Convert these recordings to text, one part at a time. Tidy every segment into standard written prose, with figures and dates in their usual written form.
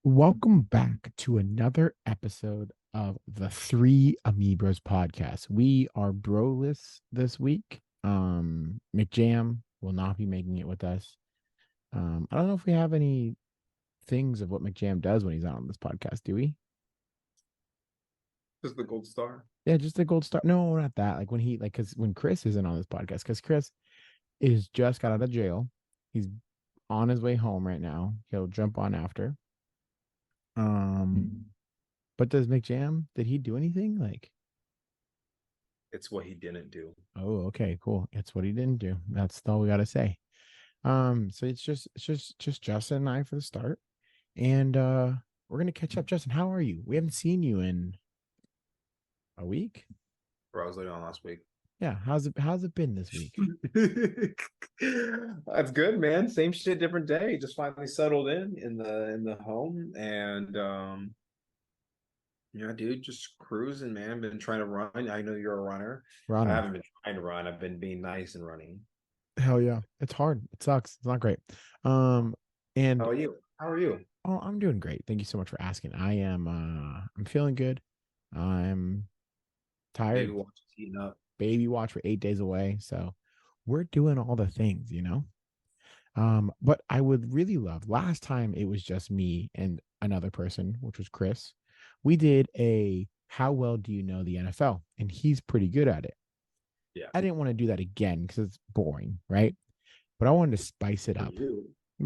Welcome back to another episode of the Three Amoebros podcast. We are broless this week. McJam will not be making it with us. I don't know if we have any things of what McJam does when he's on this podcast, do we? Just the gold star. Yeah, just a gold star. No, not that. Like because when Chris isn't on this podcast, because Chris is just got out of jail. He's on his way home right now. He'll jump on after. But does McJam, did he do anything? It's what he didn't do. Oh, okay, cool. It's what he didn't do. That's all we gotta say. So it's just Justin and I for the start. And we're gonna catch up. Justin, how are you? We haven't seen you in a week. Or I was late on last week. Yeah, how's it been this week? That's good, man. Same shit, different day. Just finally settled in the home, and yeah, dude, just cruising, man. Been trying to run. I know you're a runner. I Running. haven't been trying to run. I've been being nice and running. Hell yeah. It's hard. It sucks. It's not great. And How are you? How are you? oh, I'm doing great. Thank you so much for asking. I'm feeling good. I'm tired. Baby watch is heating up. Baby watch for 8 days away. So we're doing all the things, you know? But I would really love last time it was just me and another person, which was Chris. We did a how well do you know the NFL? And he's pretty good at it. Yeah. I didn't want to do that again because it's boring, right? But I wanted to spice it up.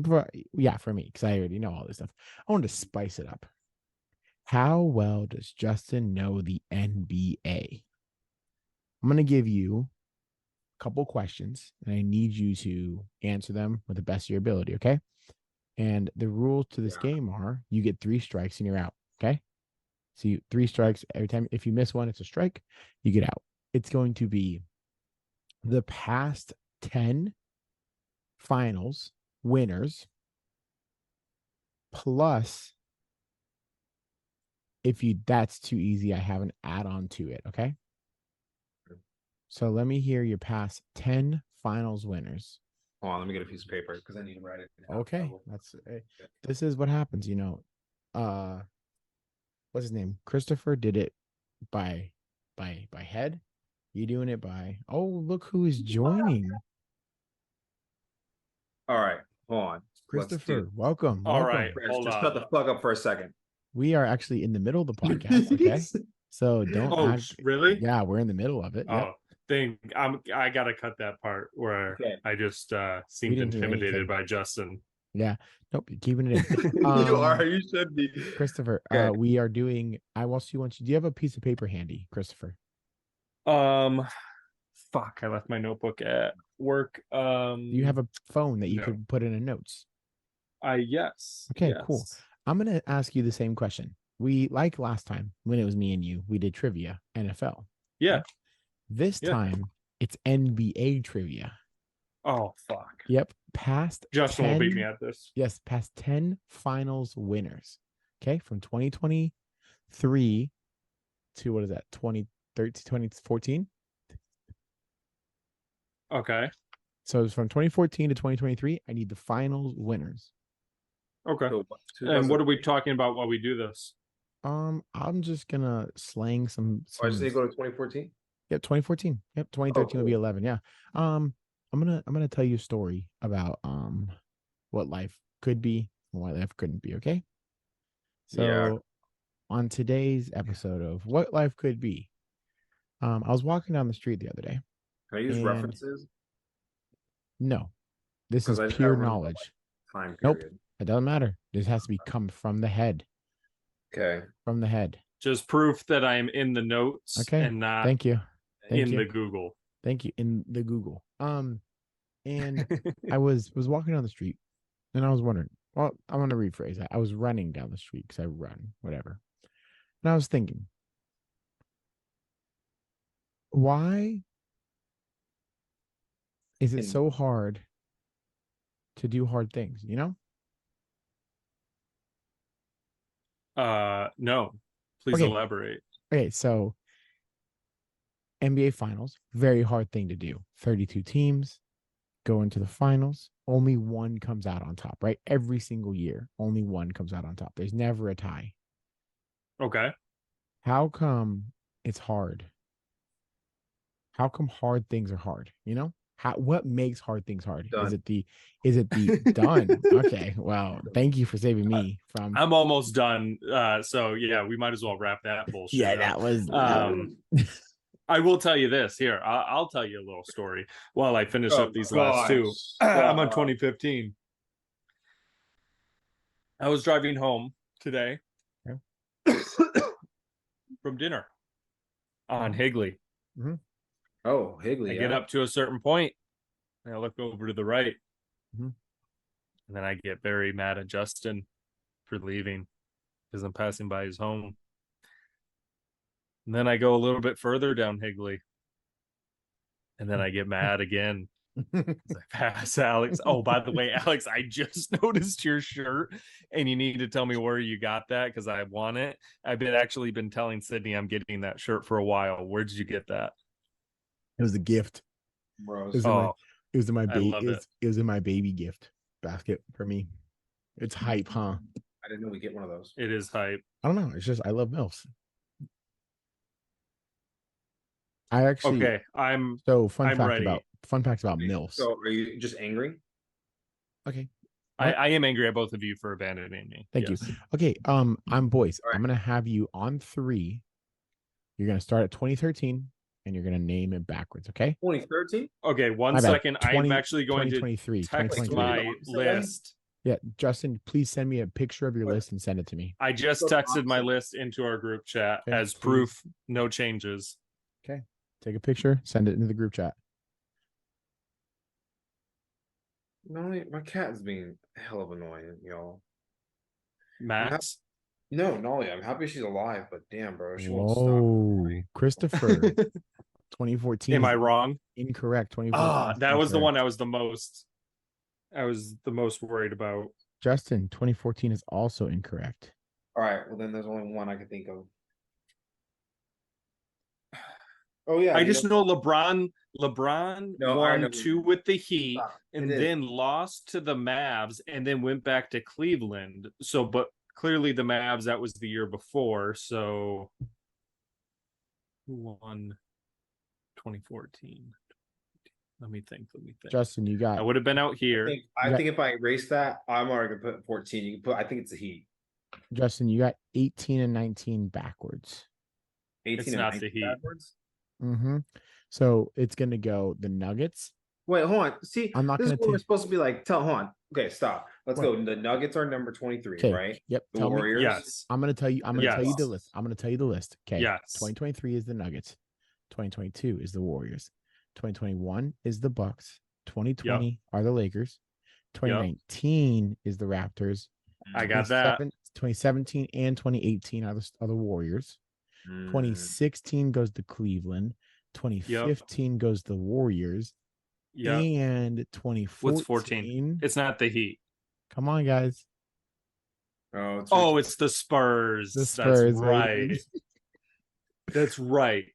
For me, because I already know all this stuff. I wanted to spice it up. How well does Justin know the NBA? I'm going to give you a couple questions, and I need you to answer them with the best of your ability, okay? And the rules to this game are you get 3 strikes and you're out, okay? So 3 strikes every time. If you miss one, it's a strike. You get out. It's going to be the past 10 finals winners plus, if you that's too easy, I have an add-on to it, okay? So let me hear your past 10 finals winners. Hold on, let me get a piece of paper because I need to write it down. Okay, this is what happens, you know. What's his name? Christopher did it by head. You doing it by, oh, look who is joining. All right, hold on. Christopher, welcome. All right, Just shut the fuck up for a second. We are actually in the middle of the podcast, okay? So don't. Oh, really? Yeah, we're in the middle of it. Oh, I gotta cut that part where I just seemed intimidated by Justin. Yeah, nope, keeping it in. You are. You should be, Christopher. We are doing. I also want you. Do you have a piece of paper handy, Christopher? Fuck, I left my notebook at work. Do you have a phone that you could put in a notes? Yes. Okay, yes. Cool. I'm gonna ask you the same question. We like last time when it was me and you, we did trivia, NFL. Yeah. This time it's NBA trivia. Oh fuck. Yep. Past Justin 10, will beat me at this. Yes, past 10 finals winners. Okay, from 2023 to what is that? 2013, 2014. Okay. So it's from 2014 to 2023. I need the finals winners. Okay. And what are we talking about while we do this? I'm just gonna slang some. I say go to 2014. Yep, 2014. Yep, 2013 will be 11. Yeah. I'm gonna tell you a story about what life could be and what life couldn't be. Okay. So on today's episode of What Life Could Be, I was walking down the street the other day. Can I use references? No, this is pure knowledge. Time nope, period. It doesn't matter. This has to be come from the head. Okay. From the head. Just proof that I'm in the notes. Okay. And not Thank you. the Google. Thank you. In the Google. And I was walking down the street and I was wondering, well, I'm going to rephrase that. I was running down the street because I run, whatever. And I was thinking, why is it so hard to do hard things, you know? No. Please elaborate. Okay, so NBA Finals, very hard thing to do. 32 teams, go into the finals, only one comes out on top, right? Every single year, only one comes out on top. There's never a tie. Okay. How come it's hard? How come hard things are hard? What makes hard things hard? Done. Is it the done? Okay. Well, thank you for saving me from. I'm almost done. So yeah, we might as well wrap that bullshit. Yeah, up. that was. I will tell you this here. I'll tell you a little story while I finish up these last two. I'm on 2015. I was driving home today from dinner on Higley. Mm-hmm. Oh, Higley. I get up to a certain point and I look over to the right. Mm-hmm. And then I get very mad at Justin for leaving because I'm passing by his home. And then I go a little bit further down Higley. And then I get mad again. I pass Alex. Oh, by the way, Alex, I just noticed your shirt and you need to tell me where you got that because I want it. I've actually been telling Sydney I'm getting that shirt for a while. Where did you get that? It was a gift. Bro, it was in my baby. It was in my baby gift basket for me. It's hype, huh? I didn't know we get one of those. It is hype. I don't know. It's just I love MILFs. I actually I'm fun fact about MILFs. So are you just angry? Okay. I am angry at both of you for abandoning me. Thank you. Okay. I'm boys. Right. I'm gonna have you on 3. You're gonna start at 2013 and you're gonna name it backwards, okay? 2013? Okay, one second. I'm actually going to text my list. Yeah, Justin, please send me a picture of your list and send it to me. I just texted my list into our group chat as proof, no changes. Okay. Take a picture, send it into the group chat. No, my cat is being hell of annoying, y'all. Max? No, Nolly, I'm happy she's alive, but damn, bro, she won't stop. Christopher, 2014. Am I wrong? Incorrect. 2014. That was the one I was the most worried about. Justin, 2014 is also incorrect. All right, well then there's only one I can think of. Oh yeah, I just know LeBron won 2 with the Heat and then lost to the Mavs and then went back to Cleveland. So, but clearly the Mavs, that was the year before. So, who won 2014? Let me think. Justin, you got. I would have been out here. I think if I erase that, I'm already gonna put 14. You can put. I think it's the Heat. Justin, you got 18 and 19 backwards. 18 it's and not 19 the Heat. Backwards? Mm-hmm. So it's gonna go the Nuggets. Wait, hold on. See, I'm not this gonna is what we're supposed to be like. Hold on. Okay, stop. Let's go. The Nuggets are number 23, right? Yep. The Warriors. Yes. I'm gonna tell you the list. I'm gonna tell you the list. Okay. Yes. 2023 is the Nuggets. 2022 is the Warriors. 2021 is the Bucks. 2020 are the Lakers. 2019 is the Raptors. I got that. 2017 and 2018 are the Warriors. 2016 goes to Cleveland. 2015 goes to the Warriors. Yeah. And 2014. What's 14? It's not the Heat. Come on, guys. Oh, it's the Spurs. That's right. Right. That's right.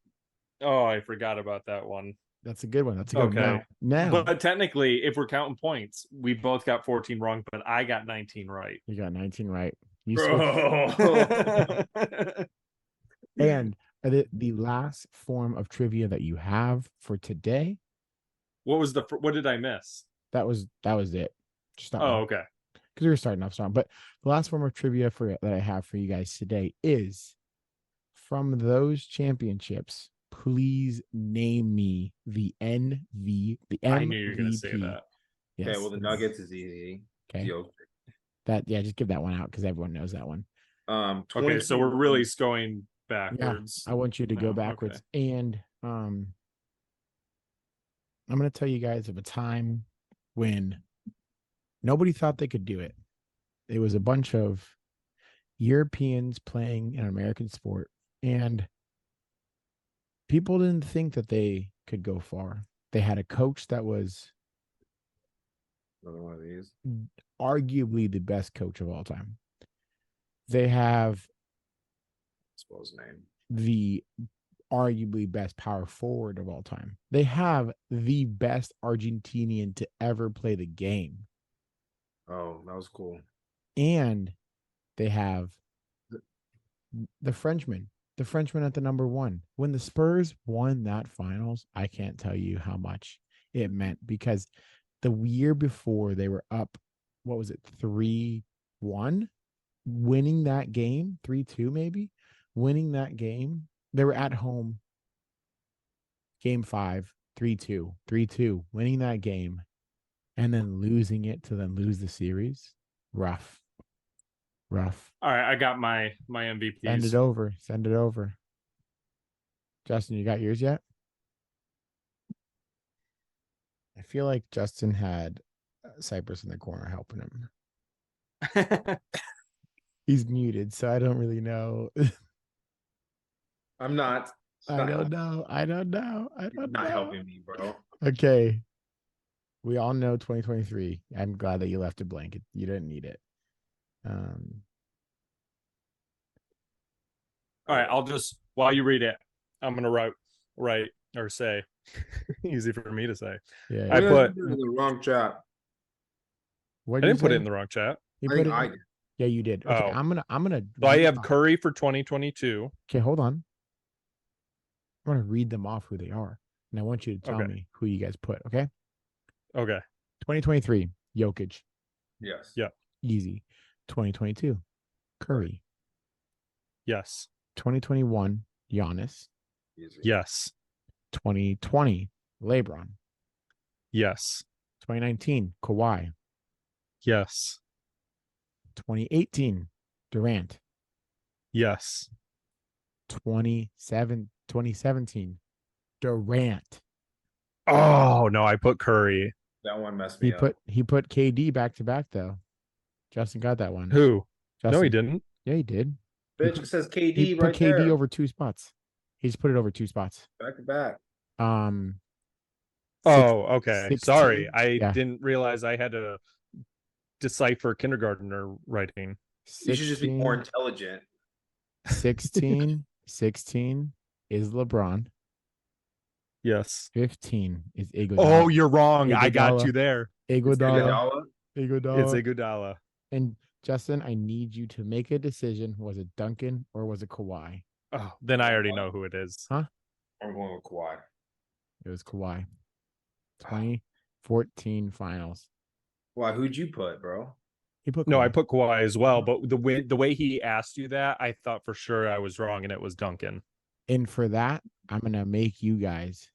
Oh, I forgot about that one. That's a good one. That's a good one. Now, but technically, if we're counting points, we both got 14 wrong, but I got 19 right. You got 19 right. And the last form of trivia that you have for today. What did I miss? That was it. Just okay. Because we were starting off strong. But the last form of trivia that I have for you guys today is from those championships. Please name me the MVP. I knew you were going to say that. Yes. Okay, well the Nuggets is easy. Okay. Just give that one out because everyone knows that one. Okay, so we're really going backwards. Yeah, I want you to go backwards. Okay. And I'm going to tell you guys of a time when nobody thought they could do it. It was a bunch of Europeans playing an American sport, and people didn't think that they could go far. They had a coach that was another one of these, arguably the best coach of all time. They have name. The arguably best power forward of all time. They have the best Argentinian to ever play the game. Oh, that was cool. And they have the Frenchman at the number one. When the Spurs won that finals, I can't tell you how much it meant, because the year before they were up, what was it, 3-1, winning that game, 3-2 maybe, winning that game. They were at home, game 5, 3-2, winning that game, and then losing it to then lose the series. Rough. All right, I got my MVPs. Send it over. Justin, you got yours yet? I feel like Justin had Cypress in the corner helping him. He's muted, so I don't really know. I'm not. I don't know. Not helping me, bro. Okay. We all know 2023. I'm glad that you left it blank. You didn't need it. All right, I'll just, while you read it, I'm gonna write or say. Easy for me to say. Yeah. I put in the wrong chat. What I didn't put it in the wrong chat. You I put think it. I did. Yeah, you did. Okay, Oh. I'm gonna. So I have Curry for 2022. Okay, hold on. I'm gonna read them off who they are, and I want you to tell me who you guys put. Okay. Okay. 2023, Jokic. Yes. Yeah. Easy. 2022, Curry. Yes. 2021, Giannis. Easy. Yes. 2020, LeBron. Yes. 2019, Kawhi. Yes. 2018, Durant. Yes. 2017, Durant. Oh no, I put Curry. That one messed me up. He put KD back to back though. Justin got that one. Who? Justin. No, he didn't. Yeah, he did. Bitch, it says KD He right put KD there. over 2 spots. He just put it over 2 spots. Back to back. Oh, okay. 16, Sorry. I yeah. didn't realize I had to decipher kindergartner writing. 16, You should just be more intelligent. 16 is LeBron. Yes. 15 is Iguodala. Oh, you're wrong. Iguodala. I got you there. Iguodala. It's Iguodala. And Justin, I need you to make a decision. Was it Duncan or was it Kawhi? Oh, then I already know who it is. Huh? I'm going with Kawhi. It was Kawhi. 2014 finals. Why? Who'd you put, bro? He put Kawhi. No, I put Kawhi as well, but the way he asked you that, I thought for sure I was wrong, and it was Duncan. And for that, I'm gonna make you guys.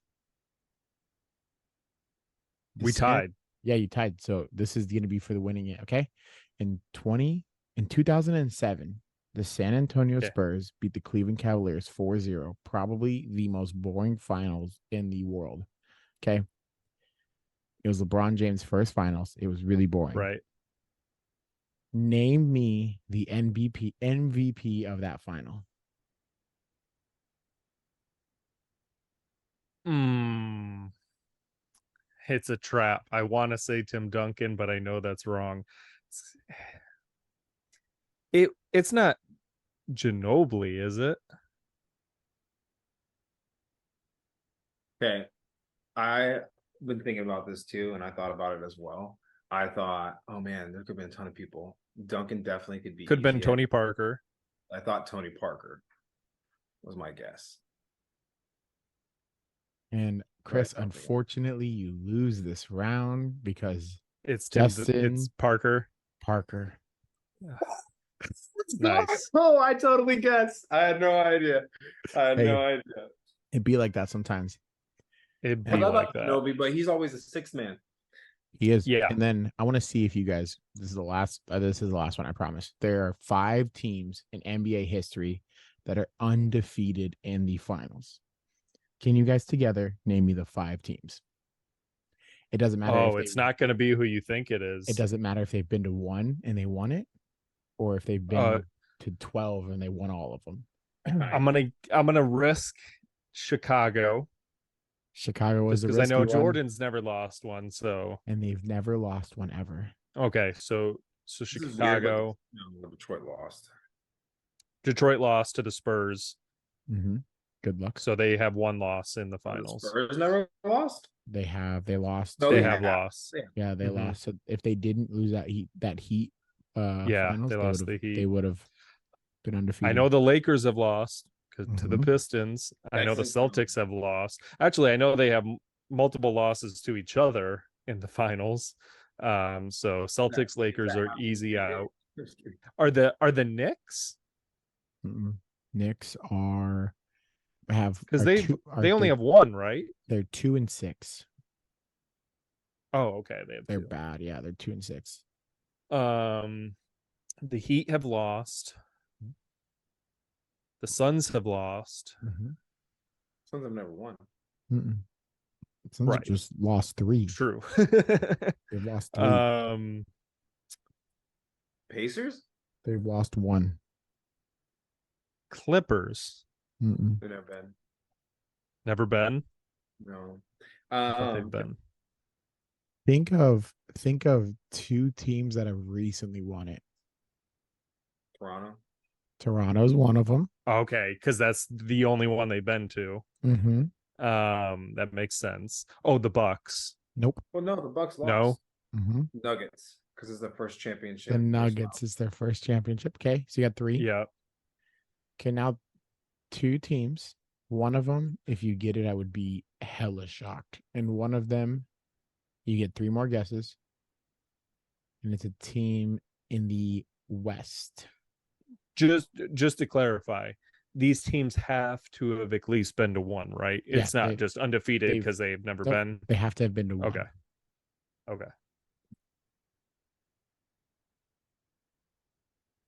We tied. Yeah, you tied. So this is gonna be for the winning it. Okay. In 2007, the San Antonio Spurs beat the Cleveland Cavaliers 4-0, probably the most boring finals in the world. Okay. It was LeBron James' first finals. It was really boring. Right. Name me the MVP of that final. It's a trap. I want to say Tim Duncan, but I know that's wrong. It's not Ginobili, is it? Okay. I've been thinking about this too, and I thought about it as well. I thought, oh man, there could have been a ton of people. Duncan definitely could be. Could have been Tony Parker. I thought Tony Parker was my guess. And Chris, unfortunately, you lose this round because it's Parker. Nice. Oh, I totally guessed. I had no idea. It'd be like that sometimes. It'd be like that. Nobi, but he's always a sixth man. He is. Yeah. And then I want to see if you guys, this is the last one, I promise. There are 5 teams in NBA history that are undefeated in the finals. Can you guys together name me the 5 teams? It doesn't matter. Oh, it's not going to be who you think it is. It doesn't matter if they've been to 1 and they won it, or if they've been to 12 and they won all of them. I'm gonna risk Chicago. Chicago was because I know Jordan's never lost one, so and they've never lost one ever. Okay, so Chicago. Weird, Detroit lost. Detroit lost to the Spurs. Mm-hmm. Good luck. So they have one loss in the The finals. Spurs never lost. They lost. No, They have lost. Yeah, they Mhm. lost. So if they didn't lose that Heat Yeah, finals, they lost the Heat. They would have been undefeated. I know the Lakers have lost to the Mhm. Pistons. I know the Excellent. Celtics have lost. Actually, I know they have multiple losses to each other in the finals. So Celtics, Lakers are easy out. Are the Knicks? Mm-mm. Knicks have Because are they two they only have one, right? they're 2-6. Oh, okay. They have They're two. bad. Yeah, they're 2-6. The Heat have lost. The Suns have lost. Mm-hmm. Suns have never won. Suns Right. just lost 3. True. They've lost 3. Pacers? They've lost 1. Clippers. Mm-mm. They've never been. Never been. No. I thought they've been. Think of 2 teams that have recently won it. Toronto. Toronto's one of them. Okay, because that's the only one they've been to. Mm-hmm. That makes sense. Oh, the Bucks. Nope. Well, no, the Bucks lost. No. Mm-hmm. Nuggets, because it's their first championship. The Nuggets is their first championship. Okay, so you got 3. Yeah. Okay, now 2 teams. One of them, if you get it, I would be hella shocked. And one of them, you get 3 more guesses. And it's a team in the West. Just to clarify, these teams have to have at least been to one, right? It's not just undefeated because they've never been. They have to have been to one. Okay.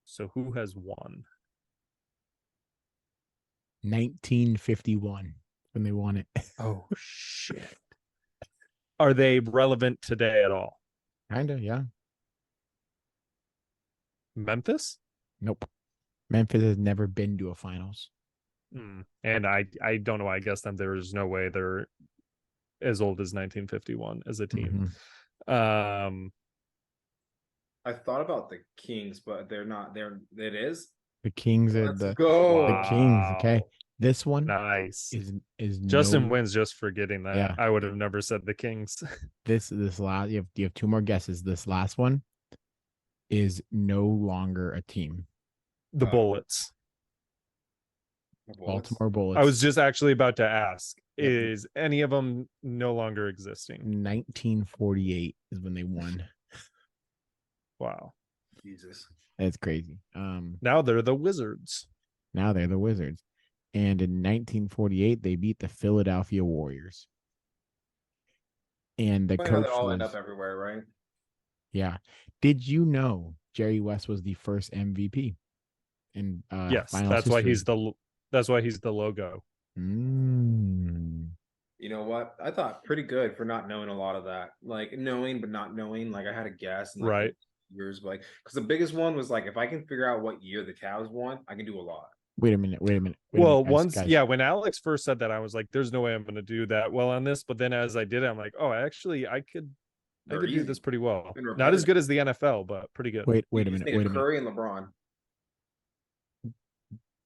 So who has won? 1951 when they won it. Oh shit. Are they relevant today at all? Kinda, yeah. Memphis? Nope. Memphis has never been to a finals. And I don't know. I guess then there is no way they're as old as 1951 as a team. Mm-hmm. I thought about the Kings, but they're not. It is. The Kings are Let's go. the Kings. Okay. This one nice is Justin wins just for getting that. Yeah. I would have never said the Kings. This last you have 2 more guesses. This last one is no longer a team. The Bullets. Baltimore Bullets. I was just actually about to ask, is any of them no longer existing? 1948 is when they won. Wow. Jesus. That's crazy. Now they're the Wizards. Now they're the Wizards. And in 1948, they beat the Philadelphia Warriors. And the coach all end up everywhere, right? Yeah. Did you know Jerry West was the first MVP in yes, that's history? why he's the logo. You know what? I thought pretty good for not knowing a lot of that. Like knowing but not knowing. Like I had a guess. And right. Years, like because the biggest one was like if I can figure out what year the Cavs won, I can do a lot. Wait a minute. Well, when Alex first said that, I was like, "There's no way I'm going to do that well on this." But then as I did it, I'm like, "Oh, actually, I could do this pretty well. Not as good as the NFL, but pretty good." Wait a minute. Curry and LeBron.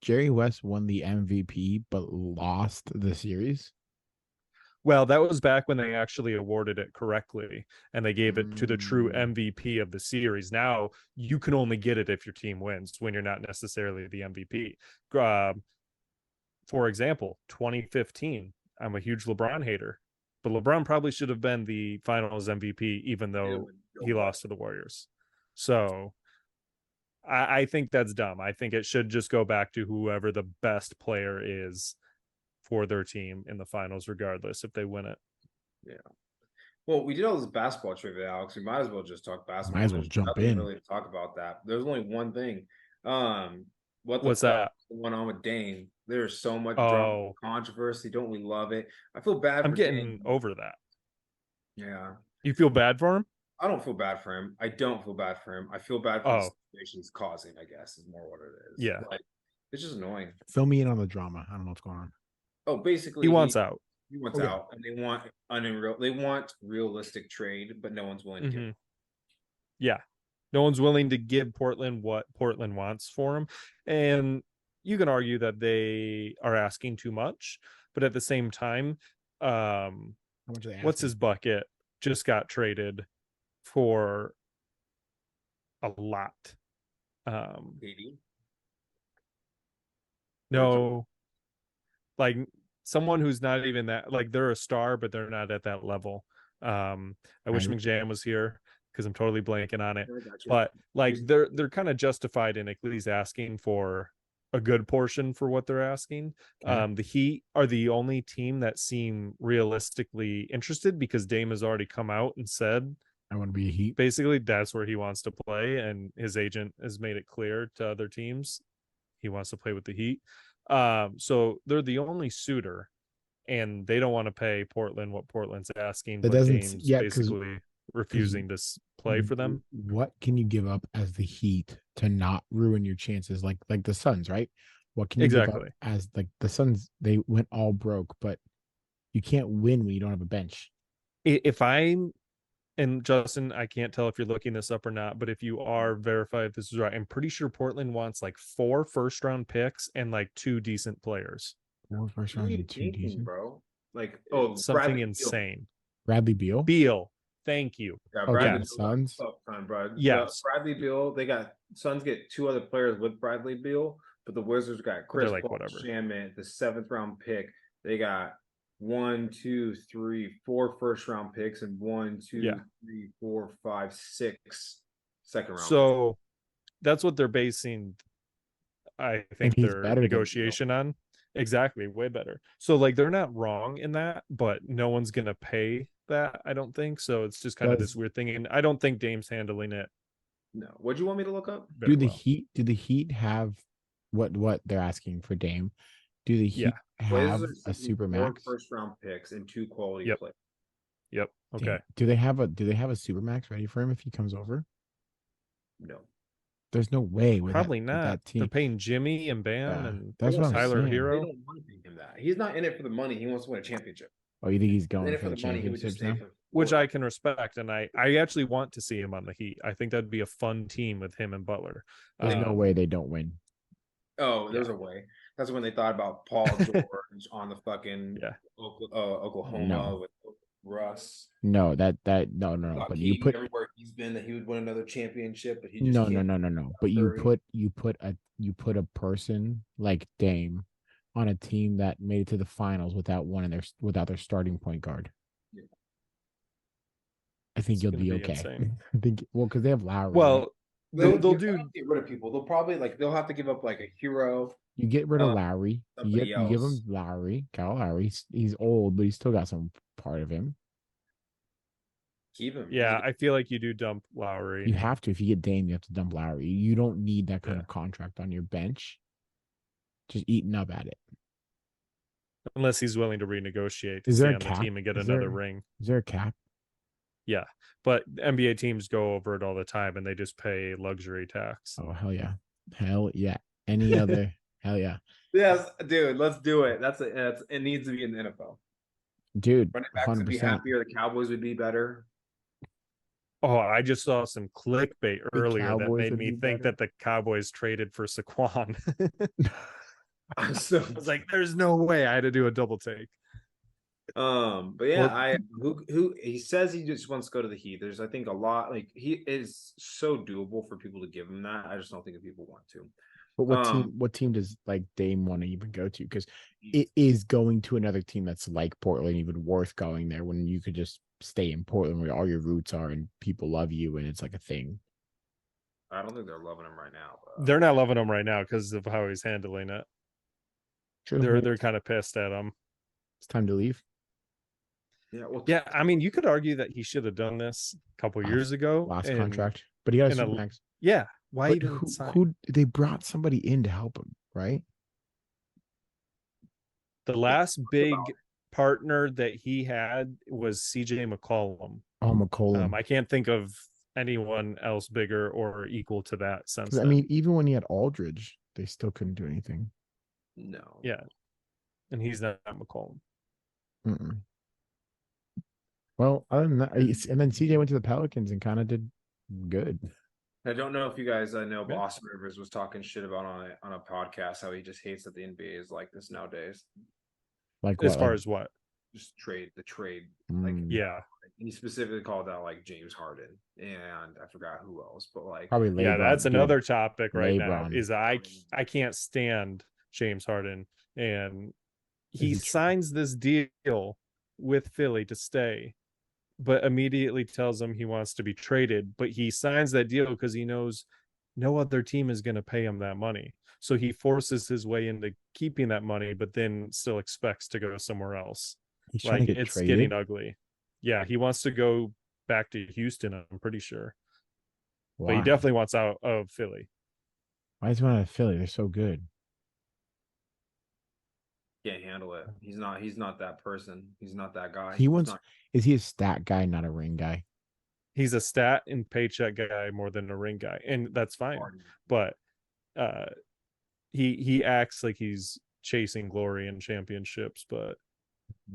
Jerry West won the MVP, but lost the series. Well, that was back when they actually awarded it correctly and they gave it to the true MVP of the series. Now you can only get it if your team wins when you're not necessarily the MVP. For example, 2015, I'm a huge LeBron hater, but LeBron probably should have been the finals MVP, even though he lost to the Warriors. So I think that's dumb. I think it should just go back to whoever the best player is for their team in the finals, regardless if they win it. Yeah. Well, we did all this basketball trivia, Alex. We might as well just talk basketball. Might as well jump in. Really to talk about that. There's only one thing. What's that? Went on with Dame. There's so much drama, controversy. Don't we love it? I feel bad. I'm getting over that. Yeah. You feel bad for him? I don't feel bad for him. I don't feel bad for him. I feel bad for the situation he's causing, I guess, is more what it is. Yeah. Like, it's just annoying. Fill me in on the drama. I don't know what's going on. Oh, basically, he wants out. He wants out, and they want They want realistic trade, but no one's willing to give. Yeah, no one's willing to give Portland what Portland wants for him, and you can argue that they are asking too much, but at the same time, How much are they what's asking? his bucket just got traded for a lot. 80. No, like someone who's not even that, like they're a star, but they're not at that level. I wish Right. McJam was here because I'm totally blanking on it. I got you. But like they're kind of justified in at least asking for a good portion for what they're asking. Okay. The Heat are the only team that seem realistically interested because Dame has already come out and said I want to be a Heat. basically that's where he wants to play, and his agent has made it clear to other teams he wants to play with the Heat. So they're the only suitor, and they don't want to pay Portland what Portland's asking, That but doesn't. Dame's Yeah, basically refusing to play for them. What can you give up as the Heat to not ruin your chances? Like the Suns, right? What can you give up Exactly. as like the Suns? They went all broke, but you can't win when you don't have a bench. If I'm and Justin, I can't tell if you're looking this up or not, but if you are, verify if this is right. I'm pretty sure Portland wants like 4 first-round picks and like 2 decent players. 4 first Who are round you and 2 thinking, decent. bro? Like, Something Bradley Beal. insane. Bradley Beal. Beal, thank you. Yeah, Okay, Bradley the Beal got Suns. tough time, bro. Yes. Bradley Beal. They got Suns get 2 other players with Bradley Beal, but the Wizards got Chris like, Paul, whatever. Shaman, the 7th round pick. They got 1, 2, 3, 4 first round picks and 1, 2, Yeah. 3, 4, 5, 6 second round. So that's what they're basing, I think, he's their better than negotiation on. Exactly, way better. So like they're not wrong in that, but no one's gonna pay that, I don't think. So it's just kind of this weird thing, and I don't think Dame's handling it. No, what'd you want me to look up? Do the Heat have what they're asking for Dame? Do the Heat have a super max? 4 first round picks and 2 quality Yep. players. Yep. Okay. Damn. Do they have a super max ready for him if he comes over? No. There's no way with Probably with not. that team. They're paying Jimmy and Bam Yeah, and that's what I'm Tyler saying. Hero. They don't want to pay him that. He's not in it for the money. He wants to win a championship. Oh, you think he's In going it for for the the money, he would just championships stay now? for Which I can respect, and I actually want to see him on the Heat. I think that'd be a fun team with him and Butler. There's no way they don't win. Oh, there's a way. That's when they thought about Paul George on the fucking Oklahoma No. with Russ. No, that no. But you put everywhere he's been that he would win another championship, but he just no. can't. But you put a person like Dame on a team that made it to the finals without without their starting point guard. Yeah. I think It's you'll gonna be be okay. insane. I think because they have Lowry. Well, right? they'll do. Get rid of people. They'll probably they'll have to give up like a hero. You get rid of Lowry. You somebody give him else. Lowry, Kyle Lowry. He's old, but he's still got some part of him. Keep him. Yeah, I feel like you do dump Lowry. You have to. If you get Dame, you have to dump Lowry. You don't need that kind Yeah. of contract on your bench. Just eating up at it. Unless he's willing to renegotiate to Is stay there a on the cap? team and get Is another there- ring. Is there a cap? Yeah, but NBA teams go over it all the time, and they just pay luxury tax. Oh hell yeah, hell yeah. Any other? Hell yeah, Yes, dude. Let's do it. It needs to be in the NFL. dude. Running backs would be 100%. happier. The Cowboys would be better. Oh, I just saw some clickbait earlier that Cowboys made would me be think better. that the Cowboys traded for Saquon. So I was like, "There's no way!" I had to do a double take. but yeah, Well- who he says he just wants to go to the Heat. There's I think a lot like he is so doable for people to give him that. I just don't think that people want to. But what team does like Dame want to even go to? Because it is going to another team that's like Portland even worth going there when you could just stay in Portland where all your roots are and people love you and it's like a thing. I don't think they're loving him right now. But, They're not loving him right now because of how he's handling it. True. They're kind of pissed at him. It's time to leave. yeah, well, Yeah, I mean, you could argue that he should have done this a couple years ago. Last and- contract, but he got a in a- supermax. Yeah, why But even sign? who they brought somebody in to help him, right? The last big partner that he had was CJ McCollum. Oh, McCollum. I can't think of anyone else bigger or equal to that since. I mean, even when he had Aldridge, they still couldn't do anything. no. Yeah, and he's not McCollum. Mm-mm. Well, other than that, and then CJ went to the Pelicans and kind of did good. I don't know if you guys know, but Yeah. Austin Rivers was talking shit about on a podcast how he just hates that the NBA is like this nowadays. Like As what? far Like, as what? Just the trade. Like, Yeah. he specifically called out like James Harden and I forgot who else, but like, probably Yeah, that's LeBron, dude. another topic right now. LeBron. Is I can't stand James Harden, and he he signs this deal with Philly to stay, but immediately tells him he wants to be traded. But he signs that deal because he knows no other team is going to pay him that money. So he forces his way into keeping that money, but then still expects to go somewhere else. He's trying Like, to get it's traded. getting ugly. Yeah, he wants to go back to Houston, I'm pretty sure. But he Why? definitely wants out of Philly. Why is he want to Philly? They're so good. can't handle it. He's not that person. He's not that guy. He wants. Not, Is he a stat guy, not a ring guy? He's a stat and paycheck guy more than a ring guy, and that's fine. But uh, he acts like he's chasing glory and championships, but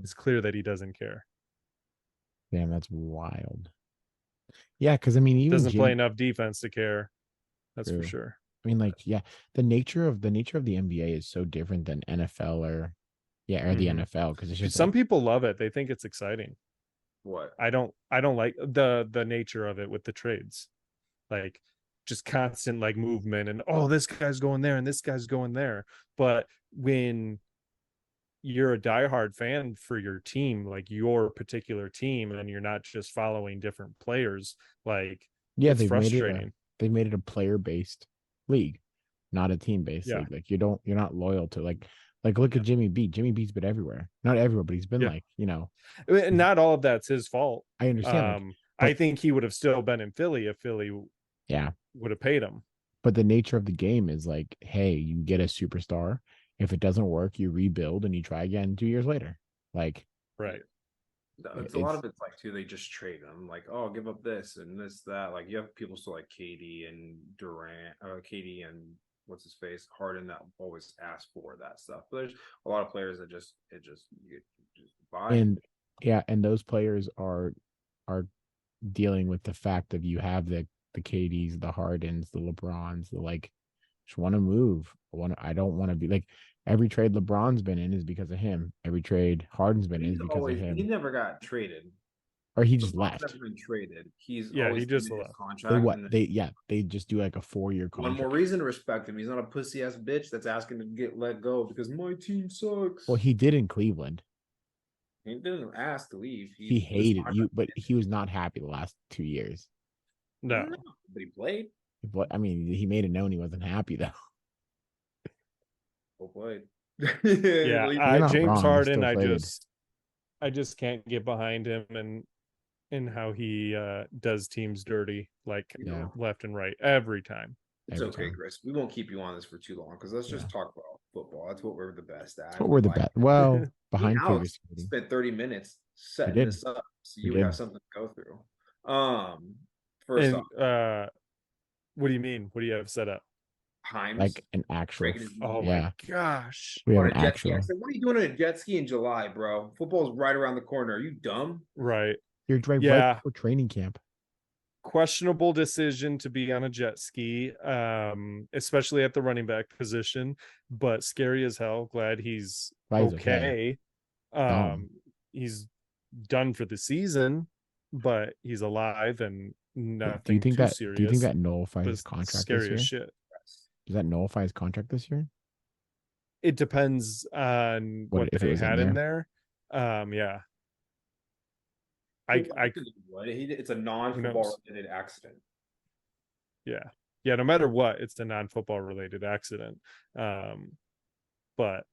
it's clear that he doesn't care. Damn, that's wild. Yeah, because I mean, even Doesn't play enough defense to care. That's True. for sure. I mean, like, yeah, the nature of the NBA is so different than NFL or the NFL because it's just Some like, people love it. They think it's exciting. what? I don't like the nature of it with the trades. Like, just constant like movement and, oh, this guy's going there and this guy's going there. But when you're a diehard fan for your team, like your particular team, and you're not just following different players, like, yeah, it's frustrating. They've made it a player based league, not a team based Yeah. league. Like you're not loyal to like look at Jimmy B. Jimmy B's been everywhere, not everywhere, but he's been like, Not all of that's his fault. I understand. I think he would have still been in Philly if Philly yeah, would have paid him. but the nature of the game is like, hey, you get a superstar. If it doesn't work, you rebuild and you try again 2 years later. Like, right. It's a lot of it's like too. They just trade them, like, oh, give up this and this that. Like, you have people still like KD and Durant, KD and what's his face, Harden, that always ask for that stuff. But there's a lot of players that just buy. And yeah, and those players are dealing with the fact that you have the KDs, the Hardens, the LeBrons, the like, just want to move. I don't want to be like, every trade LeBron's been in is because of him. Every trade Harden's been in is because of him. He never got traded. Or he just left. Never been traded. He just left. Contract. They just do like a 4-year contract. One more reason to respect him. He's not a pussy ass bitch that's asking to get let go because my team sucks. Well, he did in Cleveland. He didn't ask to leave. He hated you, but he was not happy the last 2 years. No, but he played. But I mean, he made it known he wasn't happy though. Well played. Yeah, James Harden, I just can't get behind him and how he does teams dirty, like, left and right every time. It's okay, Chris. We won't keep you on this for too long because let's just talk about football. That's what we're the best at. That's what we're the best. Well, behind Alex spent 30 minutes setting this up, so you would have something to go through. First off, what do you mean? What do you have set up? Times, like an actual. Oh my gosh! We have an actual. I said, what are you doing on a jet ski in July, bro? Football's right around the corner. Are you dumb? Right. You're driving right before training camp. Questionable decision to be on a jet ski, especially at the running back position, but scary as hell. Glad he's okay. He's done for the season, but he's alive and nothing do you think too serious. Do you think that nullifies his contract scary this year? As shit. Does that nullify his contract this year? It depends on what they had in there. Yeah. It's a non-football related accident. Yeah, no matter what, it's a non-football related accident. But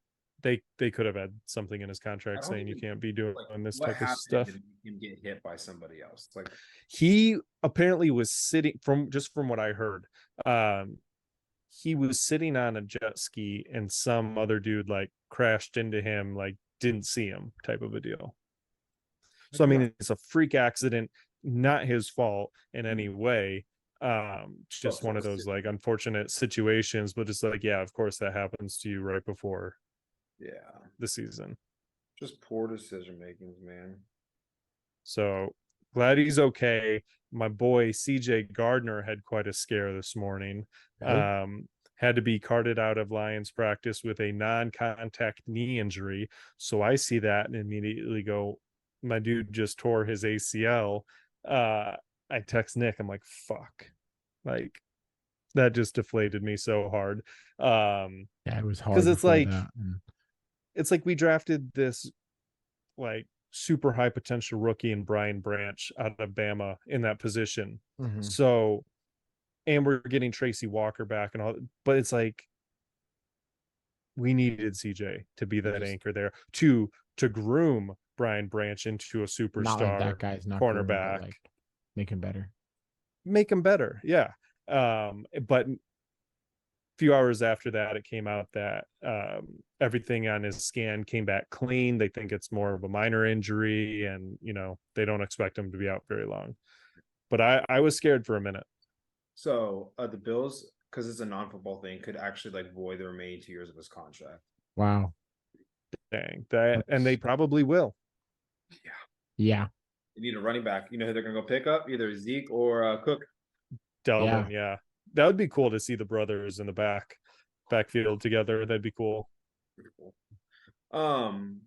they could have had something in his contract saying you can't be doing this type of stuff. Him get hit by somebody else. Like, he apparently was sitting from what I heard. He was sitting on a jet ski and some other dude like crashed into him, like didn't see him, type of a deal. So I mean, it's a freak accident, not his fault in any way. Just one of those like unfortunate situations, but it's like, yeah, of course that happens to you right before the season. Just poor decision makings, man. So Glad he's okay. My boy CJ Gardner had quite a scare this morning. Really? Had to be carted out of Lions practice with a non-contact knee injury. So I see that and immediately go, my dude just tore his ACL. I text Nick, I'm like, fuck. Like that just deflated me so hard. Yeah, it was Because hard before that. And it's like we drafted this like super high potential rookie in Brian Branch out of Bama in that position. So, and we're getting Tracy Walker back and all, but it's like we needed CJ to be that anchor there to groom Brian Branch into a not like superstar that guy's not groomed, but cornerback, like make him better. make him better. Yeah. But few hours after that, it came out that everything on his scan came back clean. They think it's more of a minor injury, and they don't expect him to be out very long. But I was scared for a minute. So the Bills, because it's a non-football thing, could actually like void the remaining 2 years of his contract. Wow. Dang that, and they probably will. Yeah. You need a running back. You know who they're gonna go pick up? Either Zeke or Cook. Delvin, yeah. That would be cool to see the brothers in the backfield together. That'd be cool. Pretty cool.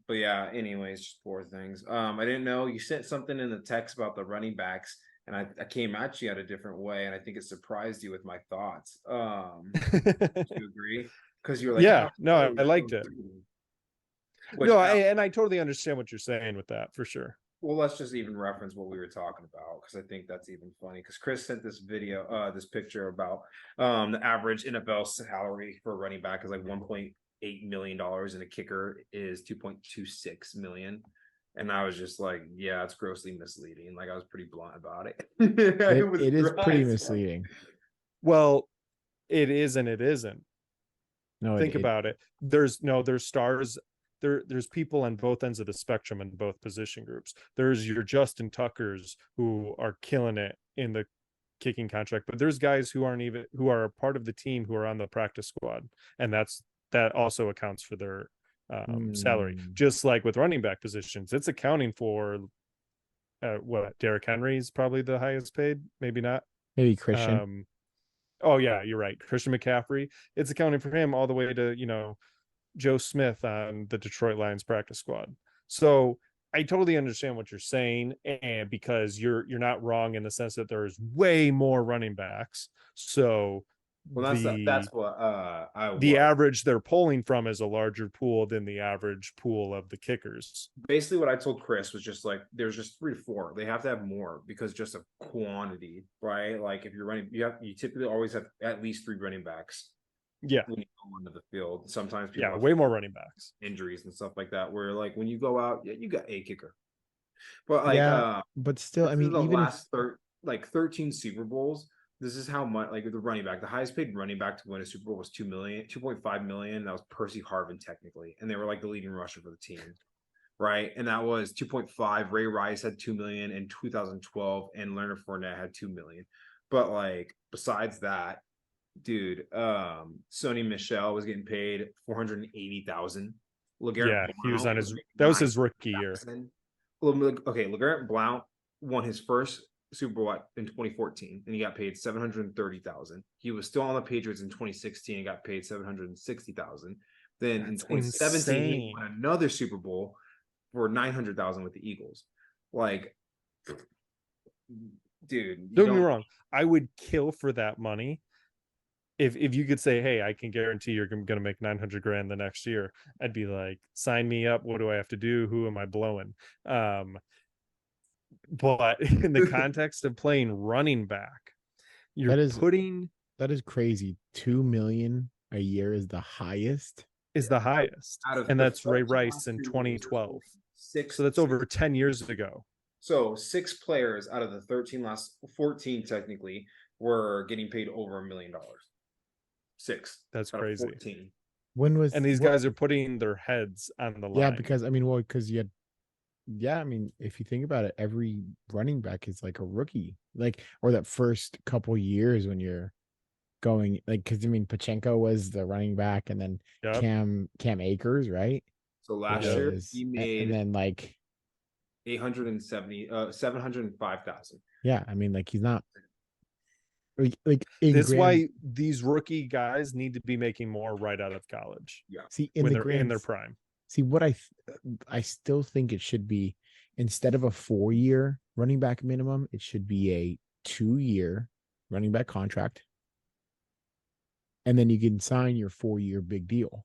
But yeah, anyways, just four things. I didn't know you sent something in the text about the running backs, and I came at you at a different way, and I think it surprised you with my thoughts. Do you agree? Because you're like, yeah, no, I liked it. Which, no, I totally understand what you're saying with that for sure. Well, let's just even reference what we were talking about, because I think that's even funny. Because Chris sent this video, this picture about the average NFL salary for a running back is like $1.8 million, and a kicker is $2.26 million. And I was just like, yeah, it's grossly misleading. Like I was pretty blunt about it. It is pretty misleading. Well, it is and it isn't. No, think about it. There's stars. There's people on both ends of the spectrum in both position groups. There's your Justin Tuckers who are killing it in the kicking contract, but there's guys who are a part of the team who are on the practice squad, and that also accounts for their salary. Just like with running back positions, it's accounting for what Derrick Henry's probably the highest paid, maybe not. Maybe Christian. Oh yeah, you're right. Christian McCaffrey. It's accounting for him all the way to Joe Smith on the Detroit Lions practice squad. So I totally understand what you're saying, and because you're not wrong in the sense that there's way more running backs. So that's what the average they're pulling from is a larger pool than the average pool of the kickers. Basically, what I told Chris was just like there's just 3 to 4. They have to have more because just of quantity, right? Like if you're running, you typically always have at least 3 running backs. Yeah, when you go onto the field, sometimes people way more running backs, injuries and stuff like that. Where like when you go out, yeah, you got a kicker, but like but still, I mean, the even last 13 Super Bowls, this is how much like the running back, the highest paid running back to win a Super Bowl was 2.5 million. That was Percy Harvin technically, and they were like the leading rusher for the team, right? And that was 2.5. Ray Rice had 2 million in 2012, and Leonard Fournette had 2 million. But like besides that, dude, Sony Michel was getting paid 480,000. Yeah, he was on that was his rookie year. Okay, LeGarrette Blount won his first Super Bowl in 2014, and he got paid 730,000. He was still on the Patriots in 2016 and got paid 760,000. Then in 2017, he won another Super Bowl for 900,000 with the Eagles. Like, dude, don't get me wrong, I would kill for that money. If you could say, hey, I can guarantee you're going to make 900 grand the next year, I'd be like, sign me up. What do I have to do? Who am I blowing? But in the context of playing running back, that is crazy. 2 million a year is the highest. And that's Ray Rice in 2012. So that's over 10 years ago. So 6 players out of the last 14 technically were getting paid over $1 million. 6. That's crazy. 14. And these guys are putting their heads on the line. Yeah, because I mean, because you had, I mean, if you think about it, every running back is like a rookie, like, or that first couple years when you're going, like, because I mean, Pachenko was the running back, and then Cam Akers, right? So last year he made, and then like 705,000. Yeah, I mean, like he's not like in That's grand. why these rookie guys need to be making more right out of college. Yeah. See, in when the they're in their prime. See what I still think it should be, instead of a 4-year running back minimum, it should be a 2-year running back contract, and then you can sign your 4-year big deal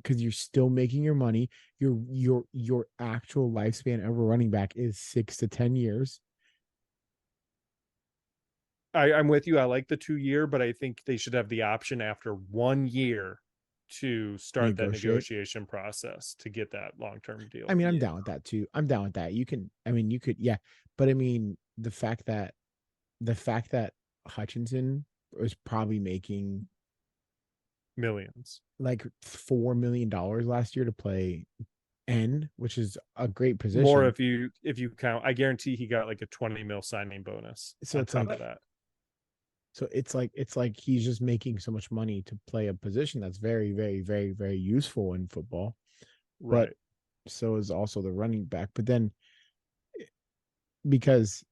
because you're still making your money. Your actual lifespan of a running back is 6 to 10 years. I'm with you. I like the 2-year, but I think they should have the option after 1 year to start that negotiation process to get that long-term deal. I mean, I'm down with that too. I'm down with that. You could, yeah. But I mean, the fact that Hutchinson was probably making millions, like $4 million last year to play N, which is a great position. More if you count. I guarantee he got like a 20 mil signing bonus. So on top of that. So it's like he's just making so much money to play a position that's very, very, very, very useful in football. Right. But so is also the running back. But then it's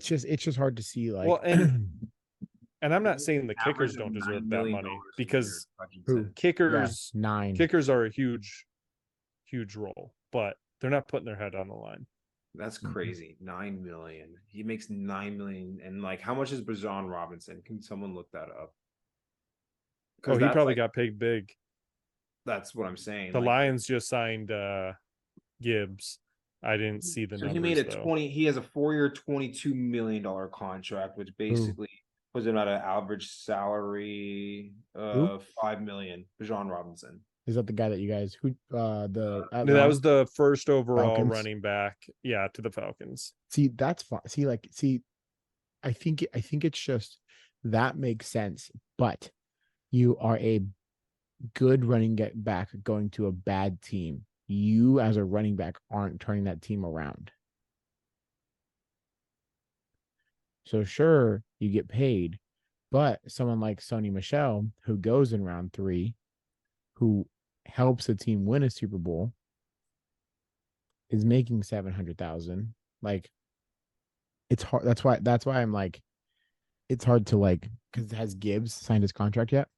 just hard to see, like, well, and I'm not saying the kickers don't deserve that money, because kickers are a huge role, but they're not putting their head on the line. That's crazy. 9 million. He makes 9 million. And like, how much is Bijan Robinson? Can someone look that up? Oh, he probably got paid big. That's what I'm saying. The Lions just signed Gibbs. I didn't see the numbers. He made he has a 4-year, $22 million contract, which basically puts him at an average salary of $5 million. Bijan Robinson. Is that the guy that you guys that was the first overall Falcons? Running back, to the Falcons. See, that's fine. I think it's just that makes sense, but you are a good running back going to a bad team. You as a running back aren't turning that team around. So sure, you get paid, but someone like Sony Michel, who goes in round 3, who helps a team win a Super Bowl, is making 700,000. Like, it's hard. That's why I'm like, it's hard to, like, because has Gibbs signed his contract yet?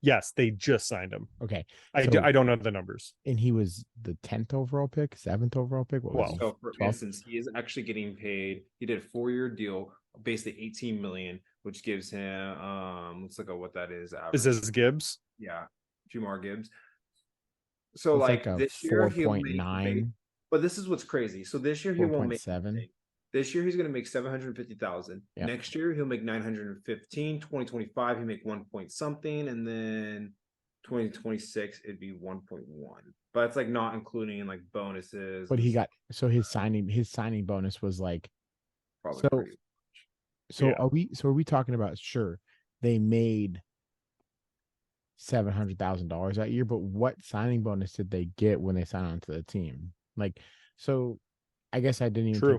Yes, they just signed him. Okay, I don't know the numbers. And he was the 10th overall pick, 7th overall pick. So for instance, he is actually getting paid. He did a 4-year deal, basically 18 million, which gives him let's look at what that is. Is this Gibbs? Yeah, Jamar Gibbs. So like this year 4.9. But this is what's crazy. So this year he won't make 7. This year he's going to make 750,000. Yep. Next year he'll make 915. 2025 he make 1 point something, and then 2026 it'd be 1.1. But it's like not including like bonuses. But he got his signing bonus was like probably are we talking about, sure, they made $700,000 that year, but what signing bonus did they get when they signed on to the team? Like, so I guess I didn't even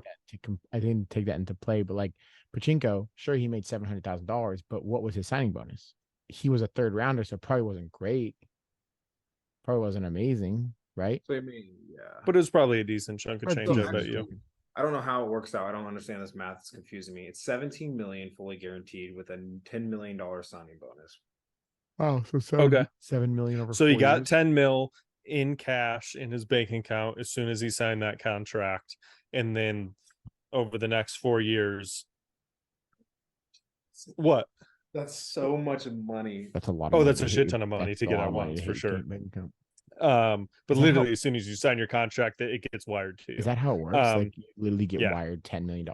take that into play. But like Pachinko, sure, he made $700,000, but what was his signing bonus? He was a 3rd rounder, so probably wasn't great. Probably wasn't amazing, right? So I mean, but it was probably a decent chunk of change. I bet you. I don't know how it works out. I don't understand this math. It's confusing me. It's 17 million fully guaranteed with a $10 million signing bonus. Oh, so 7 million over. So he got 10 mil in cash in his bank account as soon as he signed that contract, and then over the next 4 years. What? That's so much money. That's a lot. That's a shit ton of money to get at once, for sure. But literally, as soon as you sign your contract, it gets wired to you. Is that how it works? Like, you literally get wired $10 million.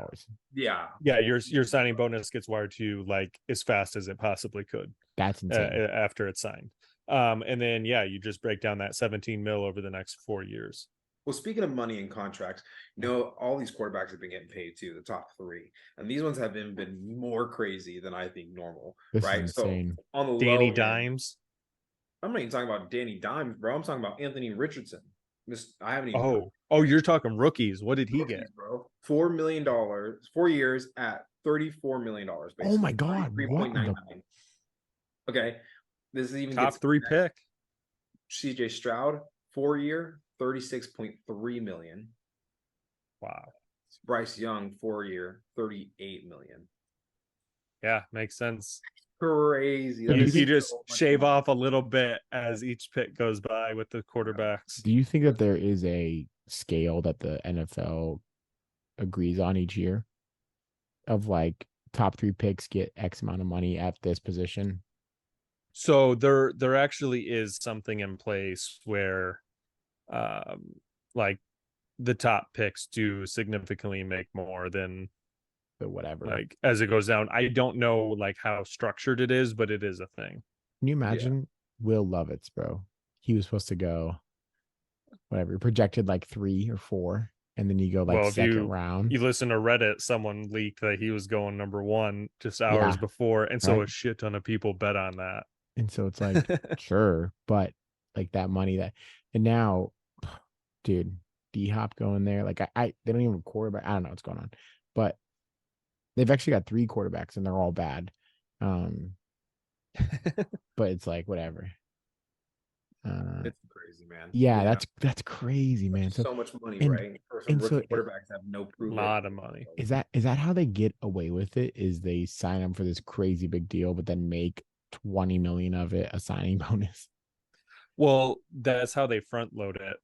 Yeah. Your signing bonus gets wired to you like as fast as it possibly could. That's insane. After it's signed. And then you just break down that 17 mil over the next 4 years. Well, speaking of money and contracts, all these quarterbacks have been getting paid too, the top 3, and these ones have been more crazy than I think normal. This right? Is insane. So on the Danny low Dimes. I'm not even talking about Danny Dimes, bro. I'm talking about Anthony Richardson. I haven't even. You're talking rookies. What did he get, bro? $4 million, 4 years at $34 million. Oh my God! 3.99. Okay, this is even top 3 pick. CJ Stroud, 4-year, 36.3 million. Wow. Bryce Young, 4-year, 38 million. Yeah, makes sense. Crazy. You just shave off a little bit as each pick goes by with the quarterbacks. Do you think that there is a scale that the NFL agrees on each year of like top 3 picks get X amount of money at this position? So there actually is something in place where like the top picks do significantly make more than But whatever. like as it goes down. I don't know like how structured it is, but it is a thing. Can you imagine Will Lovitz, bro? He was supposed to go whatever, projected like 3 or 4, and then you go like second round. You listen to Reddit, someone leaked that he was going number 1 just hours before, and so a shit ton of people bet on that. And so it's like, sure, but like that money and now, dude, D-Hop going there, like they don't even quarterback. I don't know what's going on, but they've actually got 3 quarterbacks and they're all bad. But it's like whatever. It's crazy, man. Yeah, that's crazy, man. So much money, right? For some rookie quarterbacks have no proof. A lot of money. Is that how they get away with it? Is they sign them for this crazy big deal, but then make 20 million of it a signing bonus? Well, that's how they front load it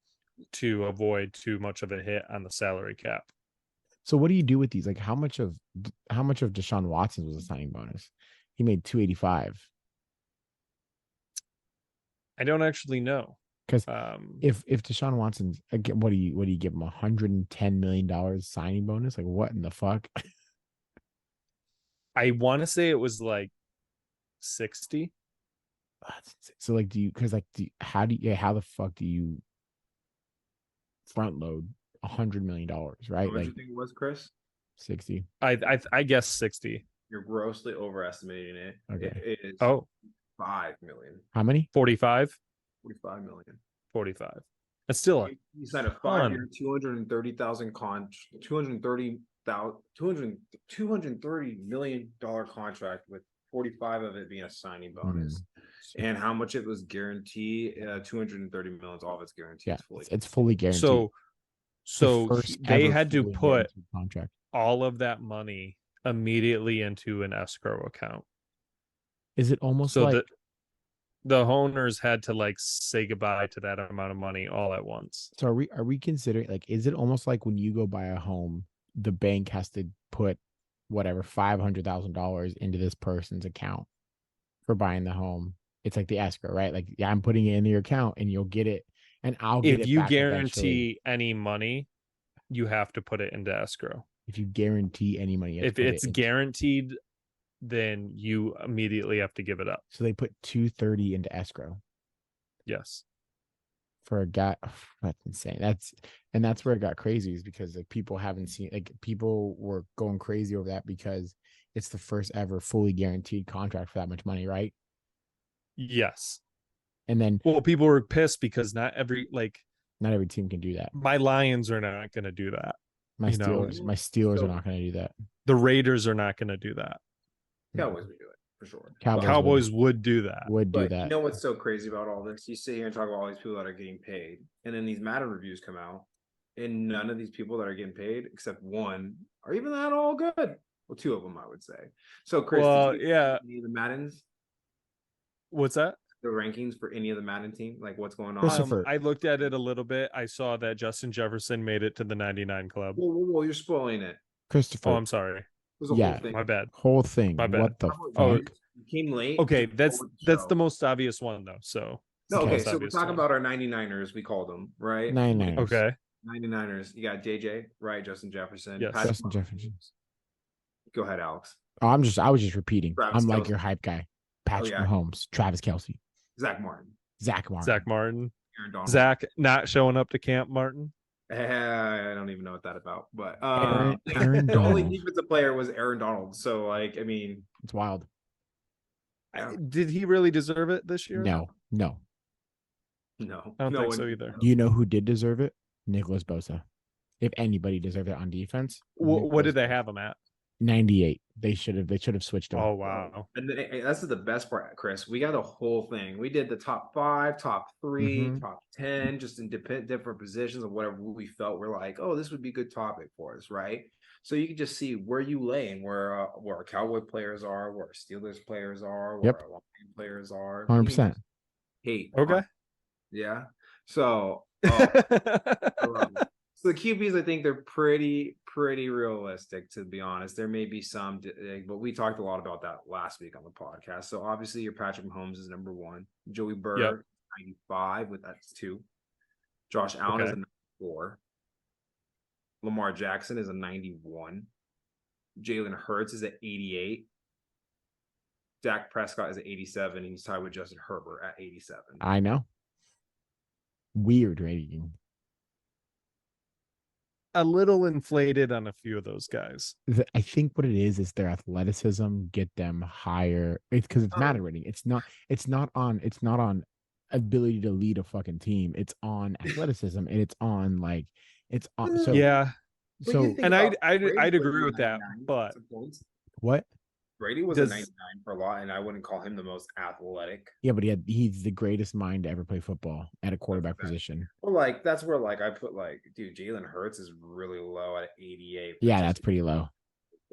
to avoid too much of a hit on the salary cap. So what do you do with these? Like how much of Deshaun Watson was a signing bonus? He made 285. I don't actually know. Because if Deshaun Watson's again, what do you give him $110 million signing bonus? Like what in the fuck? I want to say it was like 60. So like, how the fuck do you front load $100 million? Right? What did you think it was, Chris? 60. I guess 60. You're grossly overestimating it. Okay. It is 5 million. How many? 45. 45 million. 45. That's still he signed a 5-year, 230 million dollar contract with 45 of it being a signing bonus. And how much it was guaranteed? 230 million. All of it's guaranteed. Yeah, it's fully guaranteed. So they had to put all of that money immediately into an escrow account. Is it almost so like the owners had to like say goodbye to that amount of money all at once? So are we considering, like, is it almost like when you go buy a home, the bank has to put whatever $500,000 into this person's account for buying the home? It's like the escrow, right? Like, yeah, I'm putting it into your account and you'll get it, and I'll get it back. If you guarantee any money, you have to put it into escrow. If you guarantee any money, if it's guaranteed, then you immediately have to give it up. So they put 230 into escrow. Yes. For a guy, that's insane. That's where it got crazy, is because like people haven't seen, like people were going crazy over that because it's the first ever fully guaranteed contract for that much money, right? Yes. And then, well, people were pissed because not every team can do that. My Lions are not going to do that. My Steelers are not going to do that. The Raiders are not going to do that. Cowboys would do it for sure. Cowboys would do that. You know what's so crazy about all this? You sit here and talk about all these people that are getting paid, and then these Madden reviews come out, and none of these people that are getting paid, except one, are even that all good. Well, 2 of them, I would say. So, Chris, did you any of the Maddens? What's that? The rankings for any of the Madden team, like what's going on? I looked at it a little bit. I saw that Justin Jefferson made it to the 99 club. Whoa, you're spoiling it. Christopher. Oh, I'm sorry. Whole thing. My bad. Whole thing. My bad. What the fuck? You came late. Okay, that's the most obvious one though. So so we're talking about our 99ers, we called them, right? 99ers. Okay. 99ers. You got JJ, right? Justin Jefferson. Yes. Justin Jefferson. Go ahead, Alex. Oh, I was just repeating. Travis I'm Kelce. like your hype guy. Patrick Mahomes, Travis Kelce. Zach Martin. Aaron Donald. Zach not showing up to camp, Martin. I don't even know what that's about. But Aaron the only defensive player was Aaron Donald. So, like, I mean, it's wild. Did he really deserve it this year? No. I don't think so either. You know who did deserve it? Nicholas Bosa. If anybody deserved it on defense. What did they have him at? 98. They should have switched them. Oh wow. And that's the best part, Chris. We got a whole thing. We did the top 5, top 3, top 10, just in different positions of whatever we felt we're like, oh, this would be a good topic for us, right? So you can just see where you lay and where our Cowboy players are, where our Steelers players are, where our Lion players are. 100%. Hate. Okay. Yeah. So so the QBs, I think they're pretty realistic, to be honest. There may be some, but we talked a lot about that last week on the podcast. So obviously, your Patrick Mahomes is number 1. Joey Burr, 95, with that's 2. Josh Allen is a 94. Lamar Jackson is a 91. Jalen Hurts is at 88. Dak Prescott is at 87. He's tied with Justin Herbert at 87. I know. Weird rating. A little inflated on a few of those guys. I think what it is their athleticism get them higher. It's because it's Madden rating. It's not on ability to lead a fucking team. It's on athleticism, and it's on like it's on. So yeah. So and I'd agree with that. But what? Brady was a 99 for a lot, and I wouldn't call him the most athletic. Yeah, but he's the greatest mind to ever play football at a quarterback position. Well, like that's where like I put like, dude, Jalen Hurts is really low at 88. Yeah, that's pretty low.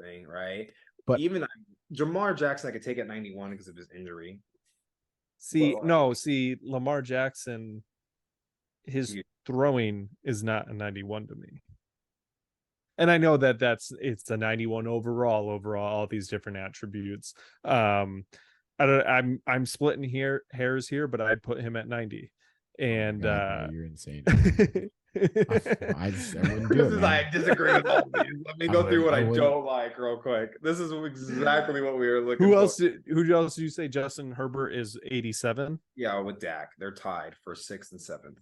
Thing, right? But even Jamar Jackson, I could take at 91 because of his injury. See, Lamar Jackson, his throwing is not a 91 to me. And I know that it's a 91 overall, all these different attributes. I'm splitting hairs here, but I'd put him at 90. And God, you're insane. I wouldn't do it, I disagree with all these. Let me go through what I don't like real quick. This is exactly what we were looking for. Who else did you say Justin Herbert is 87? Yeah, with Dak. They're tied for 6th and 7th.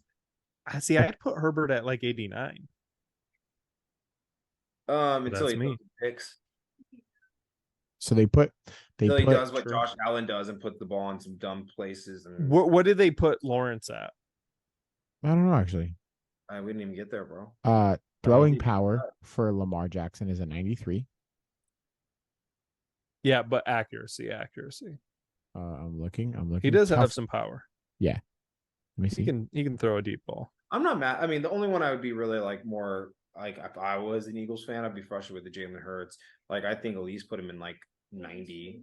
I see. I'd put Herbert at like 89. Until he picks. So he does what Josh Allen does and put the ball in some dumb places. And what did they put Lawrence at? I don't know, actually. We didn't even get there, bro. Throwing power for Lamar Jackson is a 93. Yeah, but accuracy. I'm looking. He does have some power. Yeah. Let me see. He can throw a deep ball. I'm not mad. I mean, the only one I would be really like more like if I was an Eagles fan, I'd be frustrated with the Jalen Hurts. Like I think at least put him in like 90.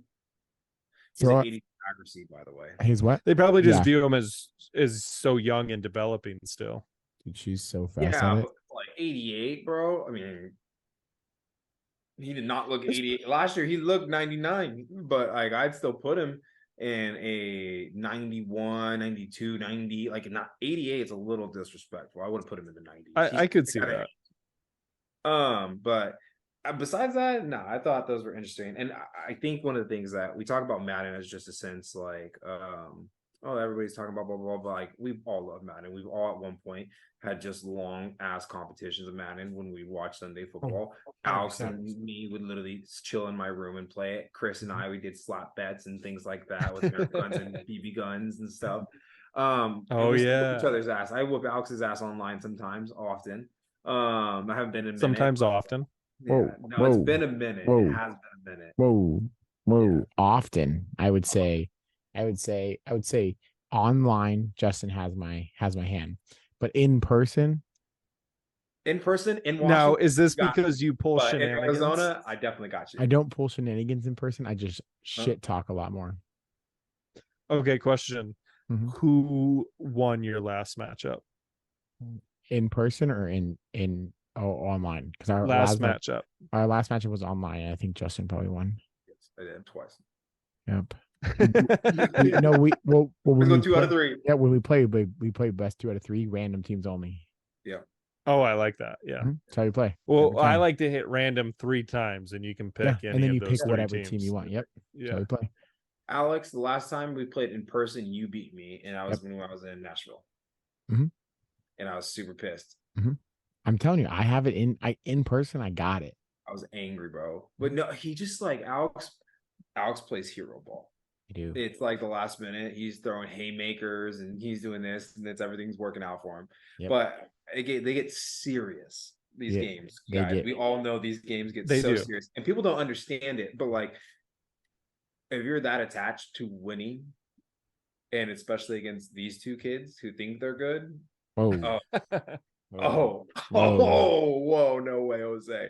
He's an 80 accuracy, by the way. He's what? They probably just view him as so young and developing still. Dude, she's so fast. Yeah, but like 88, bro. I mean, he did not look 88 last year. He looked 99, but like I'd still put him in a 91, 92, 90. Like not 88 is a little disrespectful. I would have put him in the 90s. I could see that. But besides that, no, I thought those were interesting. And I think one of the things that we talk about Madden is just a sense like, everybody's talking about blah, blah, blah. Like we all love Madden. We've all at one point had just long ass competitions of Madden when we watch Sunday football. Alex and me would literally chill in my room and play it. Chris and I, we did slap bets and things like that with Nerf guns and BB guns and stuff. Yeah. Each other's ass. I whoop Alex's ass online sometimes, often. I haven't been in a minute. Sometimes often. Yeah, it's been a minute. It has been a minute. Whoa. Yeah. Often. I would say online Justin has my hand. But in person in Washington. Now, is this because you pull shenanigans? In Arizona, I definitely got you. I don't pull shenanigans in person. I just shit talk a lot more. Okay, question. Mm-hmm. Who won your last matchup? In person or in online? Because our last matchup. Our last matchup was online, and I think Justin probably won. Yes, I did twice. Yep. we go 2 out of 3. Yeah, when we play best 2 out of 3 random teams only. Yeah. Oh, I like that. Yeah. Mm-hmm. That's how you play. Well, I like to hit random 3 times, and you can pick any and then you of those pick whatever teams. team you want. Yep. Yeah. That's how you play. Alex, the last time we played in person, you beat me, and I was when I was in Nashville. Mm-hmm. And I was super pissed. Mm-hmm. I'm telling you, I have it in person. I got it. I was angry, bro. But no, he just like Alex plays hero ball. I do. It's like the last minute. He's throwing haymakers and he's doing this, and everything's working out for him. Yep. But they get serious. these games, they guys. get- We all know these games get They so do. serious, and people don't understand it. But like, if you're that attached to winning, and especially against these two kids who think they're good, Whoa. oh, Whoa. whoa, no way, Jose.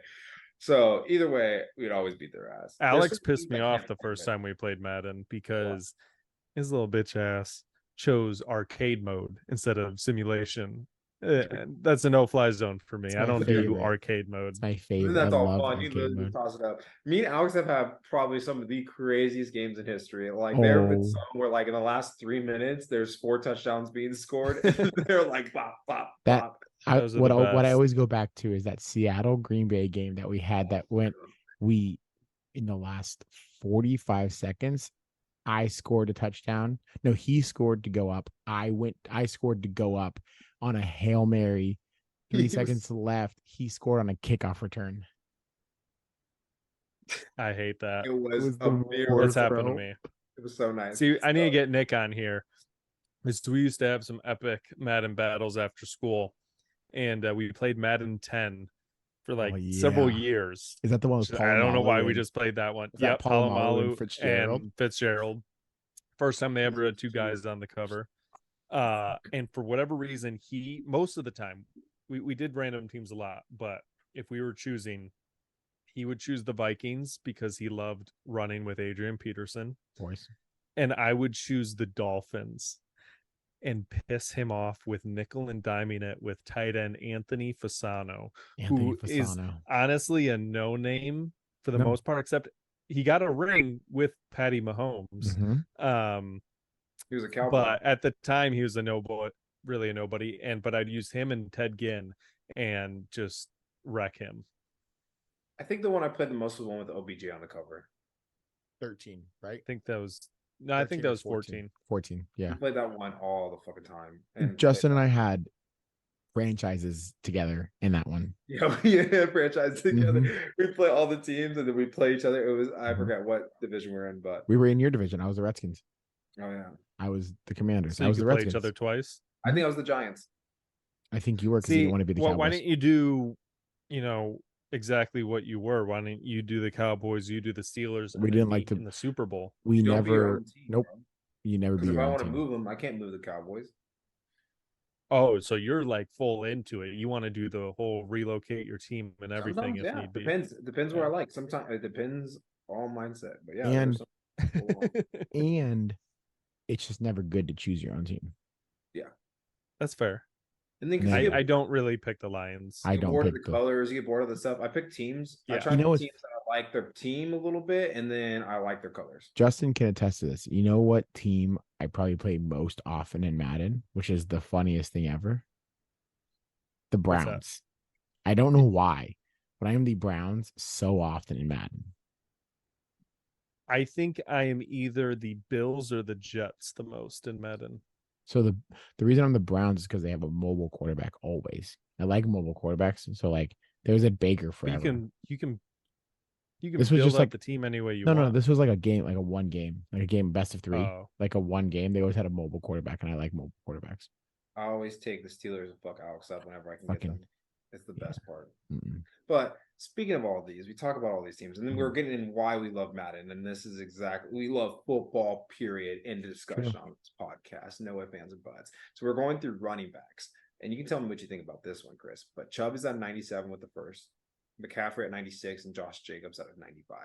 So either way, we'd always beat their ass. Alex pissed me off the first time we played Madden because his little bitch ass chose arcade mode instead of simulation. That's a no-fly zone for me. I don't do arcade mode. It's my favorite. That's I all love fun. You arcade literally mode. toss it up. Me and Alex have had probably some of the craziest games in history. Like there have been some where, like in the last 3 minutes, there's 4 touchdowns being scored, and they're like bop, bop, bop. What I always go back to is that Seattle Green Bay game that we had that went in the last 45 seconds. I scored a touchdown. No, he scored to go up. I scored to go up on a Hail Mary. 3 seconds left. He scored on a kickoff return. I hate that. It was the worst, happened to me. It was so nice. See, I need to get Nick on here. Because we used to have some epic Madden battles after school. And we played Madden 10 for like several years. Is that the one with I don't know why we just played that one. Yep, Palomalu and Fitzgerald. First time they ever had 2 guys on the cover. And for whatever reason, most of the time, we did random teams a lot, but if we were choosing, he would choose the Vikings because he loved running with Adrian Peterson. Of course. And I would choose the Dolphins and piss him off with nickel and diming it with tight end Anthony Fasano, who is honestly a no name for the most part, except he got a ring with Patty Mahomes. Mm-hmm. He was a cowboy, but at the time he was really a nobody. But I'd use him and Ted Ginn and just wreck him. I think the one I played the most was the one with OBJ on the cover. 13, right? I think that was 14. 14, yeah. We played that one all the fucking time. And Justin and I had franchises together in that one. Yeah, we had franchises together. We play all the teams and then we play each other. It was I forget what division we're in, but we were in your division. I was the Redskins. Oh yeah. I was the Commanders. So I was the Redskins. Each other twice. I think I was the Giants. I think you were because you didn't want to be the Cowboys. Why didn't you do, exactly what you were? Why didn't you do the Cowboys? You do the Steelers. We didn't like to in the Super Bowl. We never. Nope. Bro. You never be. If I want to move them, I can't move the Cowboys. Oh, so you're like full into it. You want to do the whole relocate your team and everything. Sometimes, if need be. Depends what I like. Sometimes it depends all mindset. But yeah, and it's just never good to choose your own team. Yeah, that's fair. And then I don't really pick the Lions. I don't bored pick of the colors. You get bored of the stuff. I pick teams. Yeah. I try to pick teams that I like their team a little bit, and then I like their colors. Justin can attest to this. You know what team I probably play most often in Madden, which is the funniest thing ever? The Browns. I don't know why, but I am the Browns so often in Madden. I think I am either the Bills or the Jets the most in Madden. So the reason I'm the Browns is because they have a mobile quarterback always. I like mobile quarterbacks. So like there was a Baker forever. You can this was just like the team any way you want. No, this was like a game, like a one game, like a game best of 3, like a one game. They always had a mobile quarterback, and I like mobile quarterbacks. I always take the Steelers and fuck Alex up whenever I can get them. It's the best part. Mm-mm. But speaking of all these, we talk about all these teams, and then we're getting in why we love Madden, and this is exactly we love football. Period. End of discussion on this podcast. No ifs, ands, and buts. So we're going through running backs, and you can tell me what you think about this one, Chris. But Chubb is at 97 with the first, McCaffrey at 96, and Josh Jacobs at 95.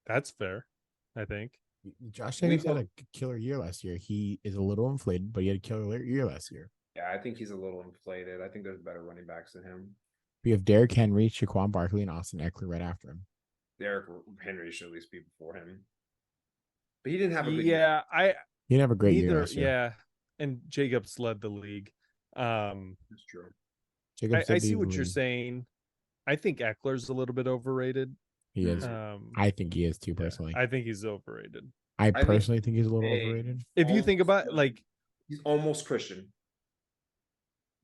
That's fair, I think. Josh Jacobs had a killer year last year. He is a little inflated, but he had a killer year last year. Yeah, I think he's a little inflated. I think there's better running backs than him. We have Derrick Henry, Shaquan Barkley, and Austin Eckler right after him. Derrick Henry should at least be before him. But he didn't have a good year. He didn't have a great year last year. Yeah, and Jacobs led the league. That's true. I see what you're saying. I think Eckler's a little bit overrated. He is. I think he is too, personally. I think he's overrated. I personally think he's a little overrated. If you think about he's almost Christian.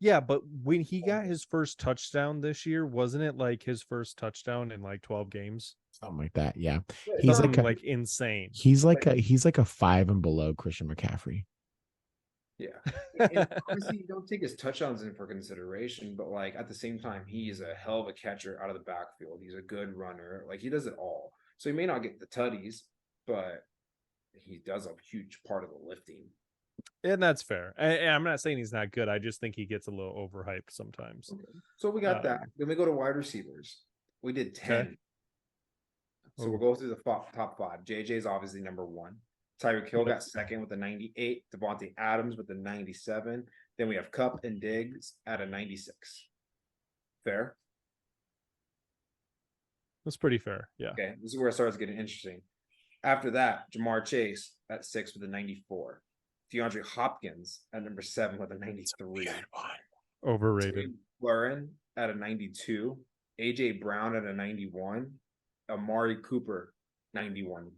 Yeah, but when he got his first touchdown this year, wasn't it like his first touchdown in like 12 games? Something like that, yeah. He's like insane. He's like a 5 and below Christian McCaffrey. Yeah. And obviously, you don't take his touchdowns in for consideration, but like at the same time, he's a hell of a catcher out of the backfield. He's a good runner. Like he does it all. So he may not get the tutties, but he does a huge part of the lifting. And that's fair. I'm not saying he's not good. I just think he gets a little overhyped sometimes. Okay. So we got that. Then we go to wide receivers. We did 10. Okay. So we'll go through the top five. JJ's obviously number one. Tyreek Hill got second with a 98. Devontae Adams with a 97. Then we have Cup and Diggs at a 96. Fair? That's pretty fair. Yeah. Okay. This is where it starts getting interesting. After that, Jamar Chase at 6 with a 94. DeAndre Hopkins at number 7 with a 93. Overrated. McLaurin at a 92. AJ Brown at a 91. Amari Cooper, 91.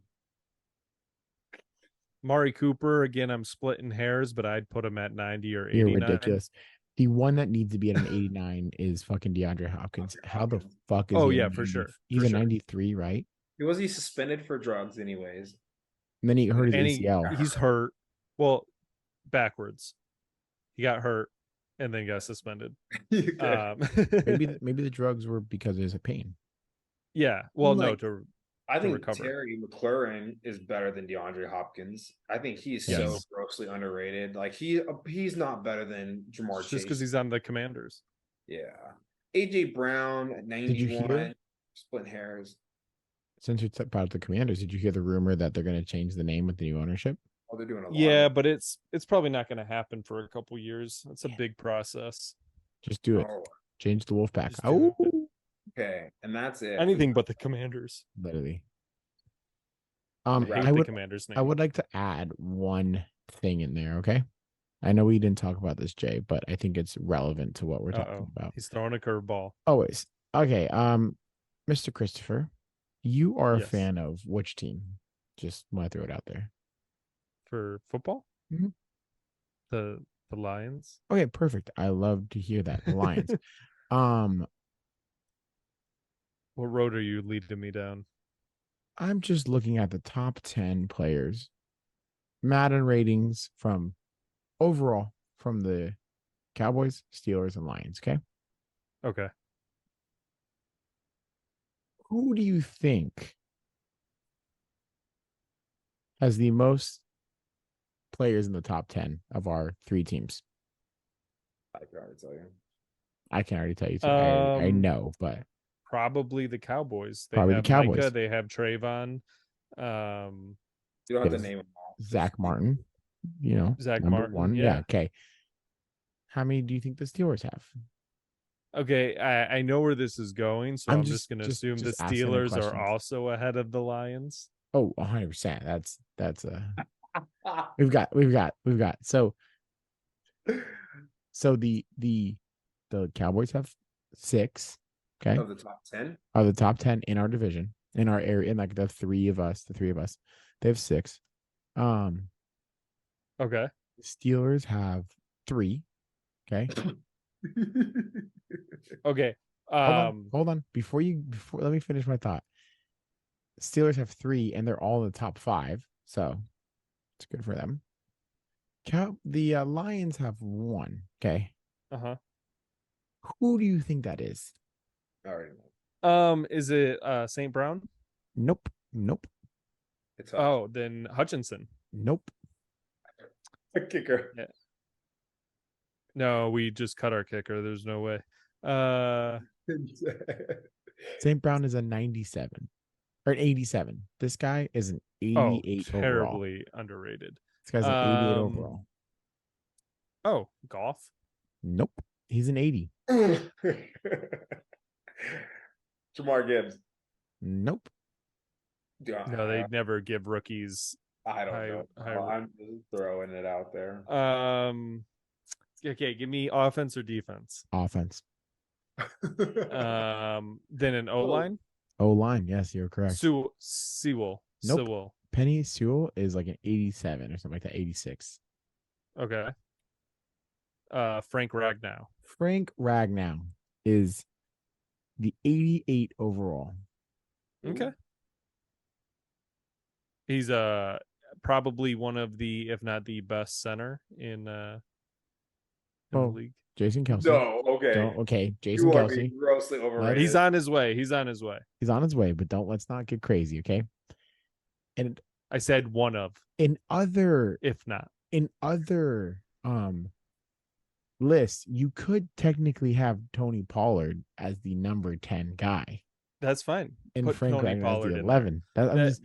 Amari Cooper, again, I'm splitting hairs, but I'd put him at 90 or 89. You're ridiculous. The one that needs to be at an 89 is fucking DeAndre Hopkins. How the fuck is he? Yeah, for sure. He's a 93, right? Was he suspended for drugs anyways? And then he hurt his ACL. He's hurt. Well, backwards. He got hurt and then got suspended. maybe the drugs were because of his pain. Yeah. Well, I think Terry McLaurin is better than DeAndre Hopkins. I think he's so grossly underrated. Like he's not better than Jamar Chase. Just because he's on the Commanders. Yeah. AJ Brown at 91. Splitting hairs. Since you're about the Commanders, did you hear the rumor that they're going to change the name with the new ownership? Oh, they're doing a lot. Yeah, but it's probably not going to happen for a couple years. It's a big process. Just do it. Change the Wolfpack. Okay, and that's it. Anything but the Commanders. Literally. I hate the Commanders name. I would like to add one thing in there, okay? I know we didn't talk about this, Jay, but I think it's relevant to what we're talking about. He's throwing a curveball. Always. Okay, Mr. Christopher, you are a fan of which team? Just want to throw it out there. For football? Mm-hmm. The Lions. Okay, perfect. I love to hear that. The Lions. What road are you leading me down? I'm just looking at the top 10 players. Madden ratings from overall from the Cowboys, Steelers, and Lions, okay? Okay. Who do you think has the most players in the top 10 of our three teams? I can already tell you. I can already tell you too. I know, but probably the Cowboys. They have the Cowboys. Micah, they have Trayvon. You don't have to name them all. Zach Martin, Zach number Martin, one. Yeah. Okay. How many do you think the Steelers have? Okay, I know where this is going, so I'm just going to assume the Steelers are also ahead of the Lions. Oh, 100%. That's a we've got. So the Cowboys have 6. Okay. Of the top 10? Of the top 10 in our division, in our area, in like the three of us, they have 6. Okay. Steelers have 3. Okay. Okay. Hold on. Before let me finish my thought. Steelers have 3 and they're all in the top 5. So it's good for them. The Lions have 1. Okay. Uh-huh. Who do you think that is? I already know. Is it St. Brown? Nope. It's then Hutchinson. Nope. A kicker. Yeah. No, we just cut our kicker. There's no way. St. Brown is a 97 or an 87. This guy is an 88 terribly overall. Underrated. This guy's an 88 overall. Oh, Goff? Nope. He's an 80. Jamar Gibbs. Nope. No, they never give rookies. I don't know. I'm just throwing it out there. Okay, give me offense or defense. Offense. Then an O-line. O-line, yes, you're correct. Sewell. Nope. Sewell. Penny Sewell is like an 87 or something like that. 86. Okay. Frank Ragnow. Frank Ragnow is the 88 overall. Okay. He's probably one of the, if not the best center in the league. Jason Kelsey. No, okay. Jason You are Kelsey. being grossly overrated. He's on his way. He's on his way. He's on his way, but let's not get crazy, okay? And I said one of. In other lists, you could technically have Tony Pollard as the number 10 guy. That's fine. And Put Frank Tony Wagner as Pollard the in 11.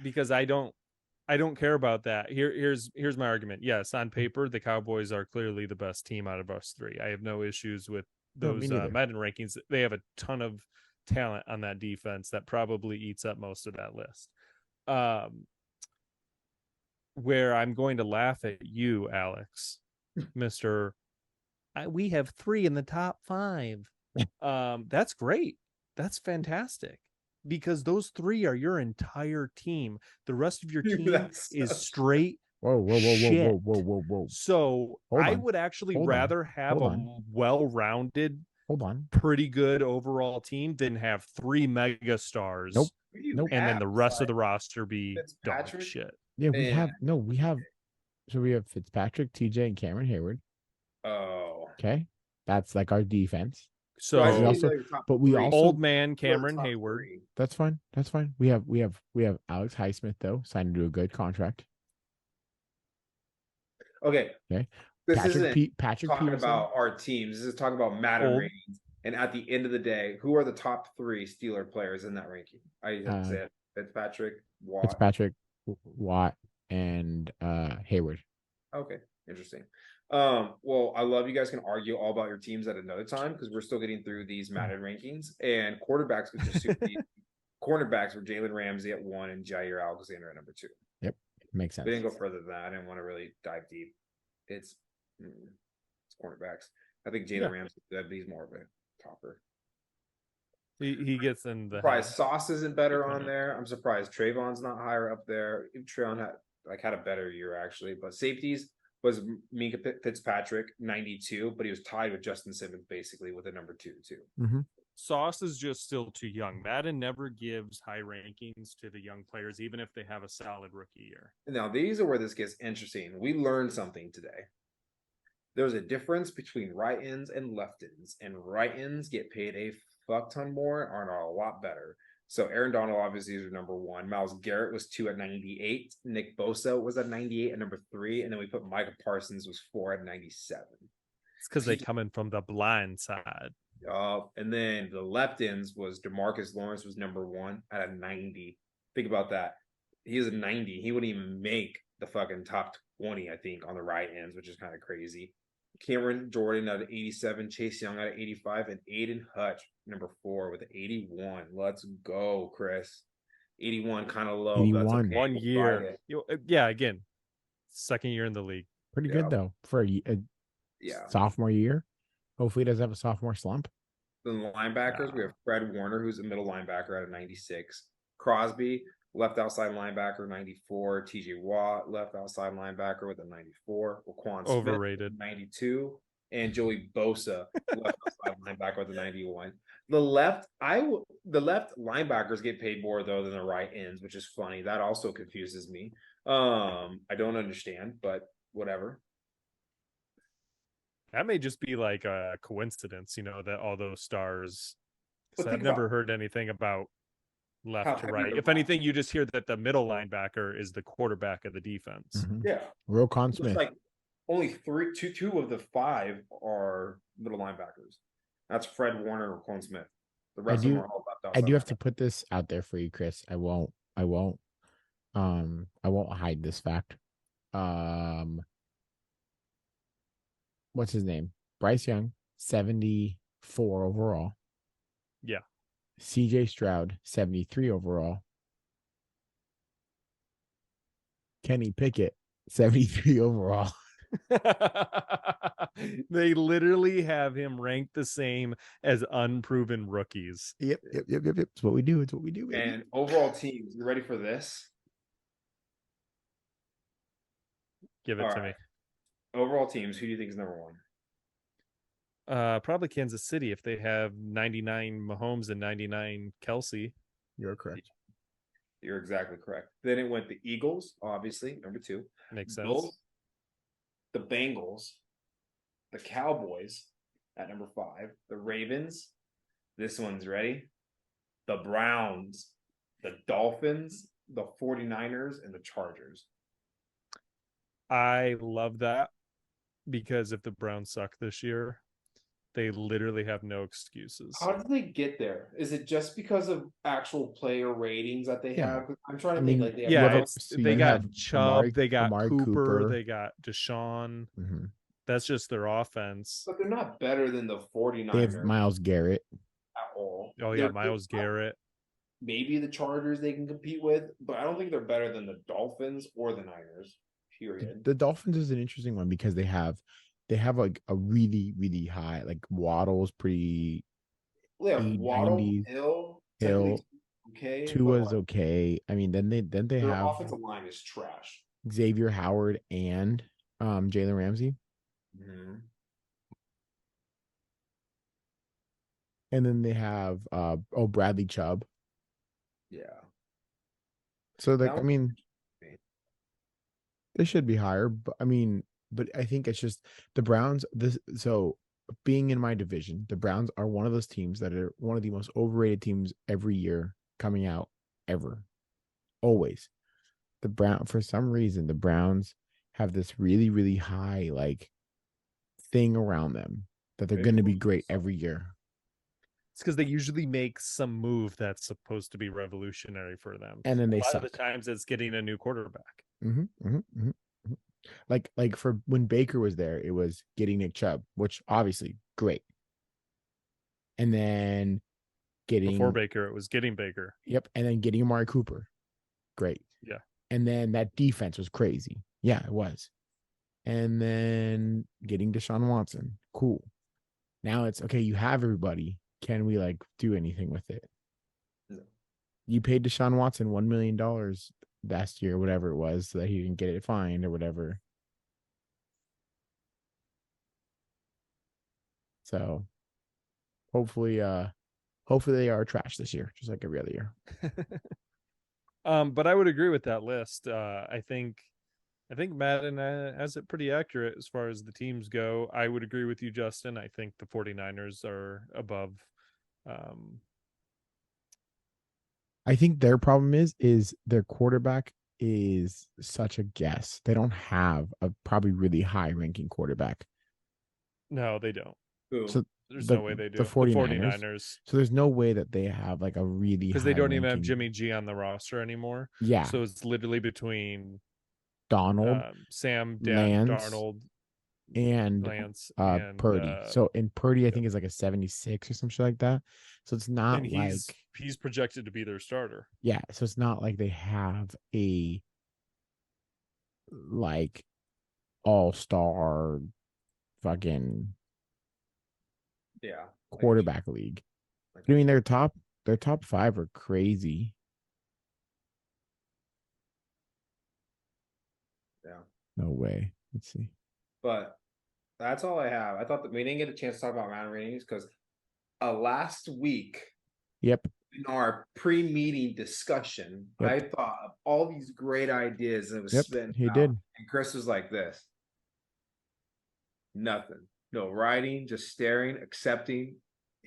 Because I don't care about that. Here's my argument. Yes, on paper, the Cowboys are clearly the best team out of us three. I have no issues with those Madden rankings. They have a ton of talent on that defense that probably eats up most of that list. Where I'm going to laugh at you, Alex, Mr. We have 3 in the top 5. That's great. That's fantastic. Because those 3 are your entire team. The rest of your team is straight. Whoa. So I would actually rather have a well-rounded, pretty good overall team than have 3 mega stars. Nope. And then the rest of the roster be dog shit. Yeah, we have Fitzpatrick, TJ, and Cameron Hayward. Oh. Okay. That's like our defense. So we also old man Cameron Hayward. That's fine. We have Alex Highsmith though, signed to a good contract. Okay. This Patrick talking Peterson. about our teams. This is talking about Madden ratings. And at the end of the day, who are the top 3 Steeler players in that ranking? I said Fitzpatrick, Watt, and Hayward. Okay, interesting. Well, I love you guys can argue all about your teams at another time because we're still getting through these Madden rankings. And quarterbacks was just super easy. Cornerbacks were Jalen Ramsey at 1 and Jair Alexander at number 2. Yep, makes sense. We didn't go further than that. I didn't want to really dive deep. It's cornerbacks. I think Jalen Ramsey, he's more of a topper. He gets in the surprised Sauce isn't better on there. I'm surprised Trayvon's not higher up there. Trayvon had a better year actually, but safeties was Minka Fitzpatrick 92, but he was tied with Justin Simmons basically with a number 2 too. Mm-hmm. Sauce is just still too young. Madden never gives high rankings to the young players, even if they have a solid rookie year. Now these are where this gets interesting. We learned something today. There's a difference between right ends and left ends, and right ends get paid a fuck ton more and are a lot better. So Aaron Donald obviously is number 1. Myles Garrett was 2 at 98. Nick Bosa was at 98 at number 3, and then we put Micah Parsons was 4 at 97. It's because they come in from the blind side. And then the left ends was DeMarcus Lawrence was number 1 at a 90. Think about that. He was a 90. He wouldn't even make the fucking top 20, I think, on the right ends, which is kind of crazy. Cameron Jordan at 87, Chase Young at 85, and Aiden Hutch, number 4, with 81. Let's go, Chris. 81, kind of low. 81. That's okay. 1 year. Yeah, again, second year in the league. Pretty good, though, for a sophomore year. Hopefully he doesn't have a sophomore slump. Then the linebackers, we have Fred Warner, who's a middle linebacker at a 96. Crosby, left outside linebacker, 94. TJ Watt, left outside linebacker with a 94. Laquan Smith, overrated, 92. And Joey Bosa, left outside linebacker with a 91. The left linebackers get paid more though than the right ends, which is funny. That also confuses me. I don't understand, but whatever. That may just be like a coincidence, that all those stars. I've never heard anything about left to right. If anything, you just hear that the middle linebacker is the quarterback of the defense. Mm-hmm. Yeah. Roquan Smith. Like only two of the 5 are middle linebackers. That's Fred Warner and Roquan Smith. The rest of them are all left outside. I do have to put this out there for you, Chris. I won't hide this fact. What's his name? Bryce Young, 74 overall. Yeah. CJ Stroud, 73 overall. Kenny Pickett, 73 overall. They literally have him ranked the same as unproven rookies. Yep. It's what we do. Baby. And overall teams, you ready for this? Give it to me. Overall teams, who do you think is number 1? Probably Kansas City if they have 99 Mahomes and 99 Kelsey. You're correct. You're exactly correct. Then it went the Eagles, obviously, number 2. Makes sense. Bills, the Bengals, the Cowboys at number 5, the Ravens. This one's ready. The Browns, the Dolphins, the 49ers, and the Chargers. I love that because if the Browns suck this year, they literally have no excuses. How did they get there? Is it just because of actual player ratings that they have? I'm trying to think. Like they got Chubb, they got Amari Cooper, they got Deshaun. Mm-hmm. That's just their offense. But they're not better than the 49ers. They have Myles Garrett at all. Oh yeah, Myles Garrett. Maybe the Chargers they can compete with, but I don't think they're better than the Dolphins or the Niners. Period. The Dolphins is an interesting one because they have like a really, really high, like Waddle's pretty. Well, yeah, Waddle, 90s, Hill, okay. Tua's okay. I mean, then they their have offensive line is trash. Xavier Howard and Jalen Ramsey. Mm-hmm. And then they have Bradley Chubb. Yeah. So like, I mean, they should be higher, but I think it's just the Browns. So being in my division, the Browns are one of those teams that are one of the most overrated teams every year coming out ever. Always. For some reason, the Browns have this really, really high like thing around them that they're going to be great every year. It's because they usually make some move that's supposed to be revolutionary for them, and then they a lot suck. of the times it's getting a new quarterback. Like for when Baker was there, it was getting Nick Chubb, which obviously great. And then before Baker, it was getting Baker. Yep, and then getting Amari Cooper, great. Yeah, and then that defense was crazy. Yeah, it was. And then getting Deshaun Watson, cool. Now it's okay. You have everybody. Can we like do anything with it? No. You paid Deshaun Watson $1 million last year, whatever it was, so that he didn't get it fined or whatever. So hopefully they are trash this year, just like every other year. But I would agree with that list. I think Madden has it pretty accurate as far as the teams go. I would agree with you, Justin. I think the 49ers are above. I think their problem is their quarterback is such a guess. They don't have a probably really high ranking quarterback. No, they don't. So there's no way they do. The 49ers. So there's no way that they have like a really because they don't even have Jimmy G on the roster anymur. Yeah. So it's literally between Donald, Sam, Lance, Darnold, and Lance, and Purdy. So in Purdy, I think is like a 76 or some shit like that. So it's not like he's projected to be their starter. Yeah. So it's not like they have a like all-star fucking quarterback league. I mean, their top 5 are crazy. Yeah. No way. Let's see. But that's all I have. I thought that we didn't get a chance to talk about Madden ratings because last week, yep, in our pre-meeting discussion, I thought of all these great ideas and it was spitting he out. did. And Chris was like this. Nothing. No writing, just staring, accepting.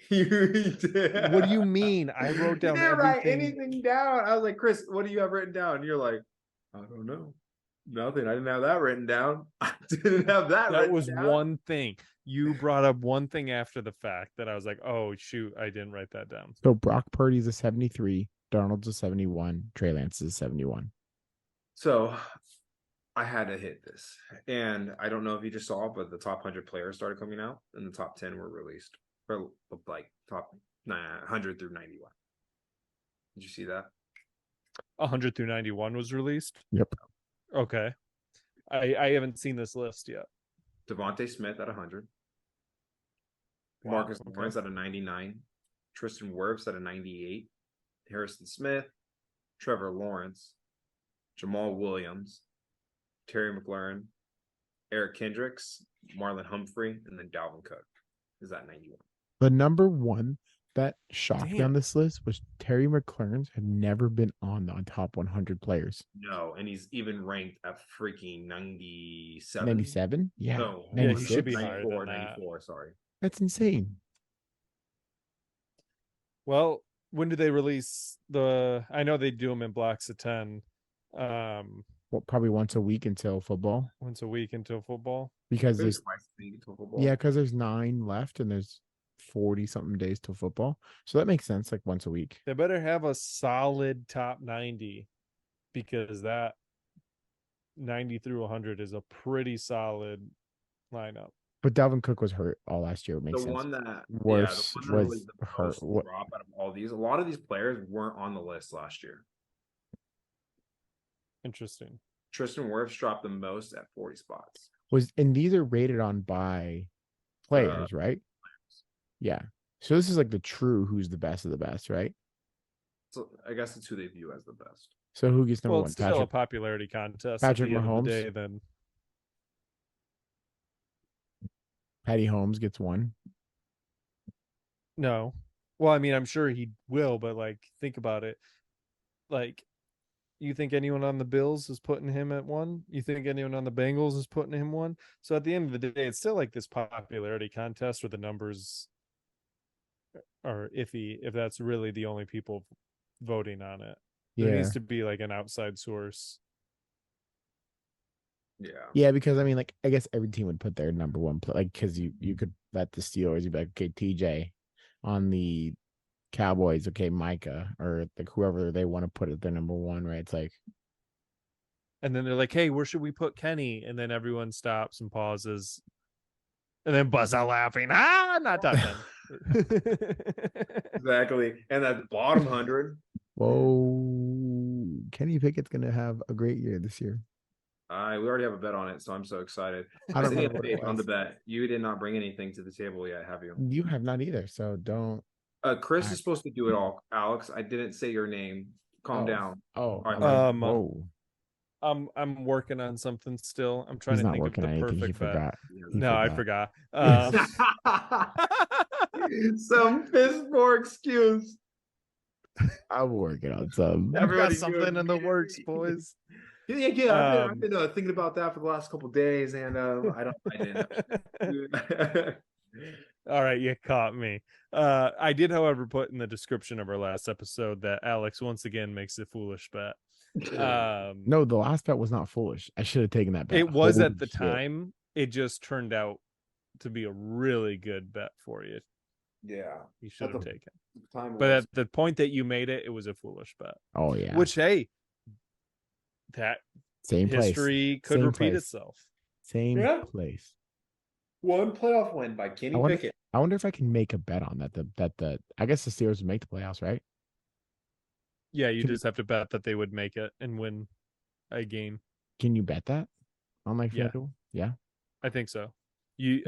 What do you mean? I wrote down everything. Write anything down. I was like, Chris, what do you have written down? And you're like, I don't know. Nothing. I didn't have that written down. I didn't have that. That was down. One thing. You brought up one thing after the fact that I was like, oh shoot, I didn't write that down. So Brock Purdy's a 73, Darnold's a 71, Trey Lance is a 71. So I had to hit this. And I don't know if you just saw, but the top 100 players started coming out and the top 10 were released. For like top 100 through 91. Did you see that? 100 through 91 was released? Yep. Okay. I haven't seen this list yet. Devontae Smith at 100. Wow, Marcus Lawrence at a 99. Tristan Wirfs at a 98. Harrison Smith. Trevor Lawrence. Jamal Williams. Terry McLaurin. Eric Kendricks. Marlon Humphrey. And then Dalvin Cook is at 91. The number one that shocked me on this list was Terry McLaurin had never been on the top 100 players. No, and he's even ranked at freaking 97. 97? Yeah. No, Yeah, he should be higher 94, than that. 94, sorry. That's insane. Well, when do they release the? I know they do them in blocks of 10. Well, probably once a week until football. Once a week until football. Because there's twice a week until football. Yeah, because there's 9 left and there's 40 something days till football. So that makes sense, like once a week. They better have a solid top 90 because that 90 through 100 is a pretty solid lineup. But Dalvin Cook was hurt all last year. It makes the sense. one that Worse the one that was the hurt. most drop out of all these. A lot of these players weren't on the list last year. Interesting. Tristan Wirfs dropped the most at 40 spots. And these are rated on by players, right? Yeah. So this is like the true who's the best of the best, right? So I guess it's who they view as the best. So who gets number Well, one? it's still a popularity contest. Patrick at the Mahomes. End of the day, then Patty Holmes gets one. no. Well, I mean, I'm sure he will, but like, think about it. Like, you think anyone on the Bills is putting him at one? You think anyone on the Bengals is putting him one? So at the end of the day, it's still like this popularity contest where the numbers are iffy if that's really the only people voting on it. There needs to be like an outside source. Yeah. Yeah, because I mean, like, I guess every team would put their number one play, like, because you could bet the Steelers, you'd be like, okay, TJ. On the Cowboys, okay, Micah, or like whoever they want to put at their number one, right? It's like, and then they're like, hey, where should we put Kenny? And then everyone stops and pauses. And then buzz out laughing. Not done. Exactly. And at the bottom 100. Whoa, Kenny Pickett's gonna have a great year this year. We already have a bet on it, so I'm so excited. I don't remember what it on the was. bet. You did not bring anything to the table yet, have you? You have not either, so don't. Chris is supposed to do it all. Alex, I didn't say your name. Calm down. Oh, whoa. I'm working on something still. I'm trying to think of the perfect bet. I forgot. Some piss poor excuse. I'm working on some. I've got something in the works, boys. Yeah. I've been thinking about that for the last couple of days, and I didn't. All right, you caught me. I did, however, put in the description of our last episode that Alex once again makes a foolish bet. No, the last bet was not foolish. I should have taken that bet. It was at the time. It just turned out to be a really good bet for you. Yeah, you should have taken. But at the point that you made it, it was a foolish bet. Oh yeah. Which, hey, that same history could repeat itself. Same place. One playoff win by Kenny Pickett. I wonder if I can make a bet on that. I guess the Steelers would make the playoffs, right? Yeah, you just have to bet that they would make it and win a game. Can you bet that on like FanDuel? Yeah, I think so.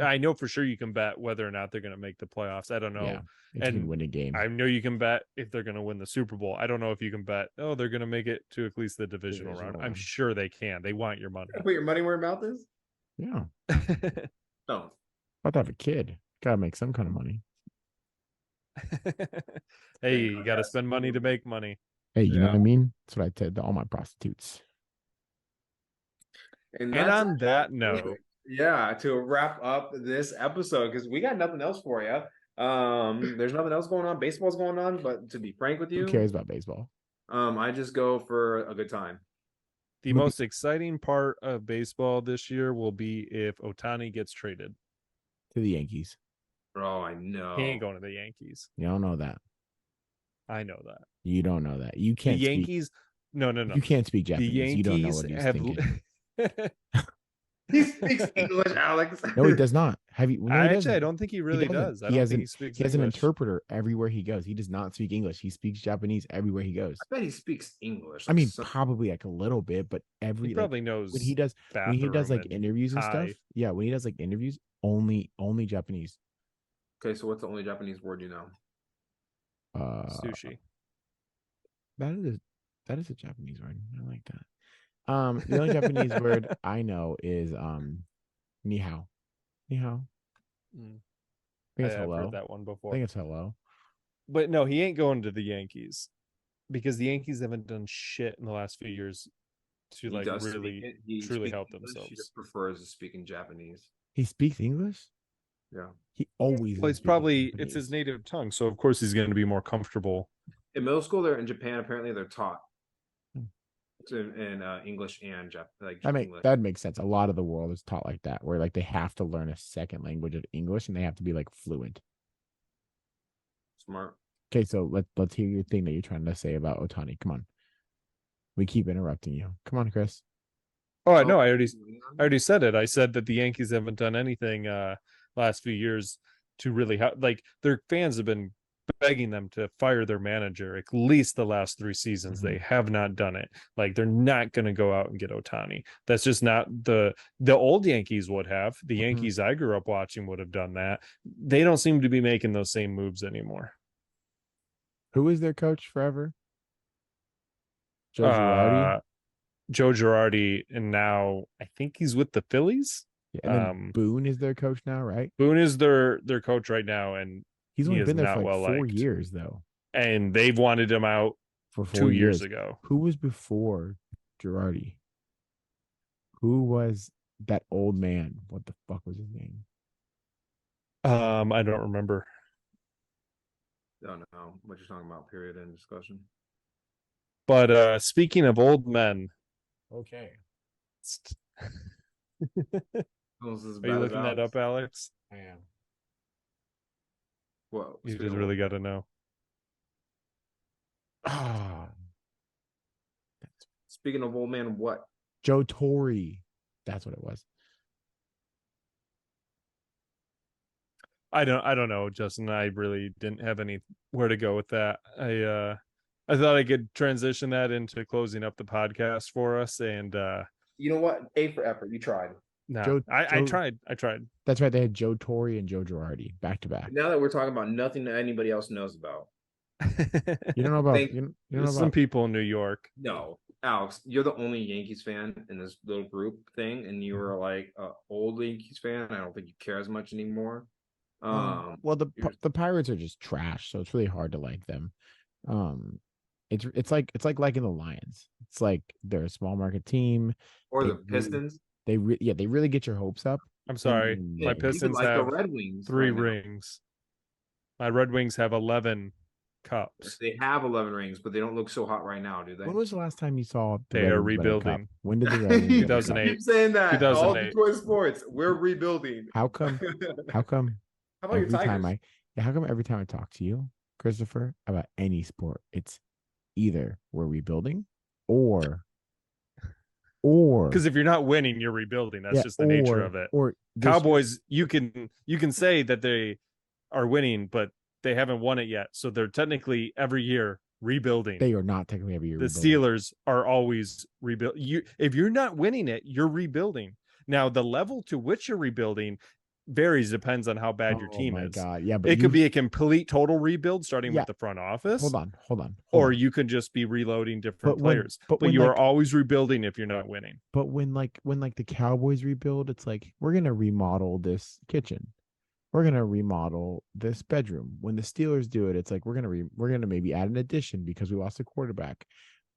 I know for sure you can bet whether or not they're going to make the playoffs. I don't know. Yeah, if you can win a game. I know you can bet if they're going to win the Super Bowl. I don't know if you can bet, they're going to make it to at least the divisional round. I'm sure they can. They want your money. Put your money where your mouth is? Yeah. No. About to have a kid. Gotta make some kind of money. Hey, you got to spend money to make money. Hey, you know what I mean? That's what I said to all my prostitutes. And on that note, to wrap up this episode, because we got nothing else for you. There's nothing else going on. Baseball's going on, but to be frank with you, who cares about baseball? I just go for a good time. The most exciting part of baseball this year will be if Ohtani gets traded to the Yankees. Oh, I know. He ain't going to the Yankees. You don't know that. I know that. You don't know that. You can't. The Yankees. No. You can't speak Japanese. The Yankees you don't know what he's thinking. He speaks English, Alex. No, he does not. Have you? Actually, I don't think he really does. I don't think he speaks. He has an interpreter everywhere he goes. He does not speak English. He speaks Japanese everywhere he goes. I bet he speaks English. I mean, probably like a little bit, but he probably knows when he does like interviews and stuff. Yeah, when he does like interviews, only Japanese. Okay, so what's the only Japanese word you know? Sushi. That is a Japanese word. I like that. The only Japanese word I know is ni hao. Ni hao. I think it's hello. I've heard that one before. I think it's hello. But no, he ain't going to the Yankees because the Yankees haven't done shit in the last few years to He like does really speak it. He truly speaks help English. He themselves. just prefers to speak in Japanese. He speaks English. Yeah. He always. Well, is it's probably speaking it's his Japanese. native tongue, so of course he's going to be more comfortable. In middle school, they're in Japan. Apparently, they're taught Hmm. in English and English. That makes sense. A lot of the world is taught like that, where like they have to learn a second language of English and they have to be like fluent. Smart. Okay, so let's hear your thing that you're trying to say about Otani. Come on. We keep interrupting you. Come on, Chris. Oh no, I already said it. I said that the Yankees haven't done anything last few years to really help. Like their fans have been begging them to fire their manager at least the last 3 seasons. Mm-hmm. They have not done it. Like they're not going to go out and get Otani. That's just not the old Yankees would have. The Yankees I grew up watching would have done that. They don't seem to be making those same moves anymore. Who is their coach forever? Joe Girardi. Joe Girardi, and now I think he's with the Phillies. Yeah, and then Boone is their coach now, right? Boone is their coach right now, and he's only been there for like well 4 years though. And they've wanted him out for 2 years ago. Who was before Girardi? Who was that old man? What the fuck was his name? I don't remember. Don't know what you're talking about. Period. End discussion. But speaking of old men, okay. Are you looking that up, Alex? I am. Well, you just really got to know. Ah. Speaking of old man, what? Joe Torre. That's what it was. I don't know, Justin. I really didn't have anywhere to go with that. I thought I could transition that into closing up the podcast for us. And you know what? A for effort. You tried. No, I tried. That's right. They had Joe Torre and Joe Girardi back to back. Now that we're talking about nothing that anybody else knows about. You don't know about you know about some people in New York. No, Alex, you're the only Yankees fan in this little group thing, and you were like an old Yankees fan. I don't think you care as much anymore. Well, the Pirates are just trash, so it's really hard to like them. It's like liking the Lions. It's like they're a small market team. Or the Pistons. They really get your hopes up. I'm sorry, my Pistons have the Red Wings 3 rings. My Red Wings have 11 cups. They have 11 rings, but they don't look so hot right now, do they? When was the last time you saw they are rebuilding? When did the Red Wings 2008. Keep saying that. 2008. All Detroit sports, we're rebuilding. How come? How about your Tigers? How come every time I talk to you, Christopher, about any sport, it's either we're rebuilding or because if you're not winning, you're rebuilding. That's just the nature of it. Or Cowboys, you can say that they are winning, but they haven't won it yet. So they're technically every year rebuilding. They are not technically every year. The Steelers are always rebuild. If you're not winning it, you're rebuilding. Now the level to which you're rebuilding varies, depends on how bad your team is. Oh my God. Yeah, but it could be a complete total rebuild starting with the front office. Hold on. Or you could just be reloading different players. But you are always rebuilding if you're not winning. But when the Cowboys rebuild, it's like we're gonna remodel this kitchen. We're gonna remodel this bedroom. When the Steelers do it, it's like we're gonna maybe add an addition because we lost a quarterback.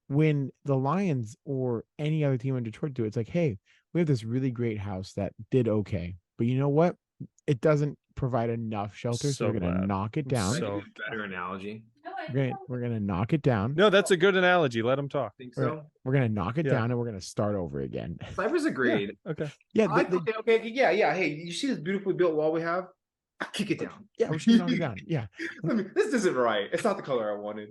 When the Lions or any other team in Detroit do it, it's like, hey, we have this really great house that did okay. But you know what? It doesn't provide enough shelter, so we're gonna knock it down. So better analogy. We're gonna knock it down. No, that's a good analogy. Let them talk. Think so? We're gonna knock it down and we're gonna start over again. Cypher's agreed. Yeah, okay. Yeah. Okay. Yeah. Hey, you see this beautifully built wall we have? I'll kick it down. Yeah, we should knock it down. Yeah. This isn't right. It's not the color I wanted.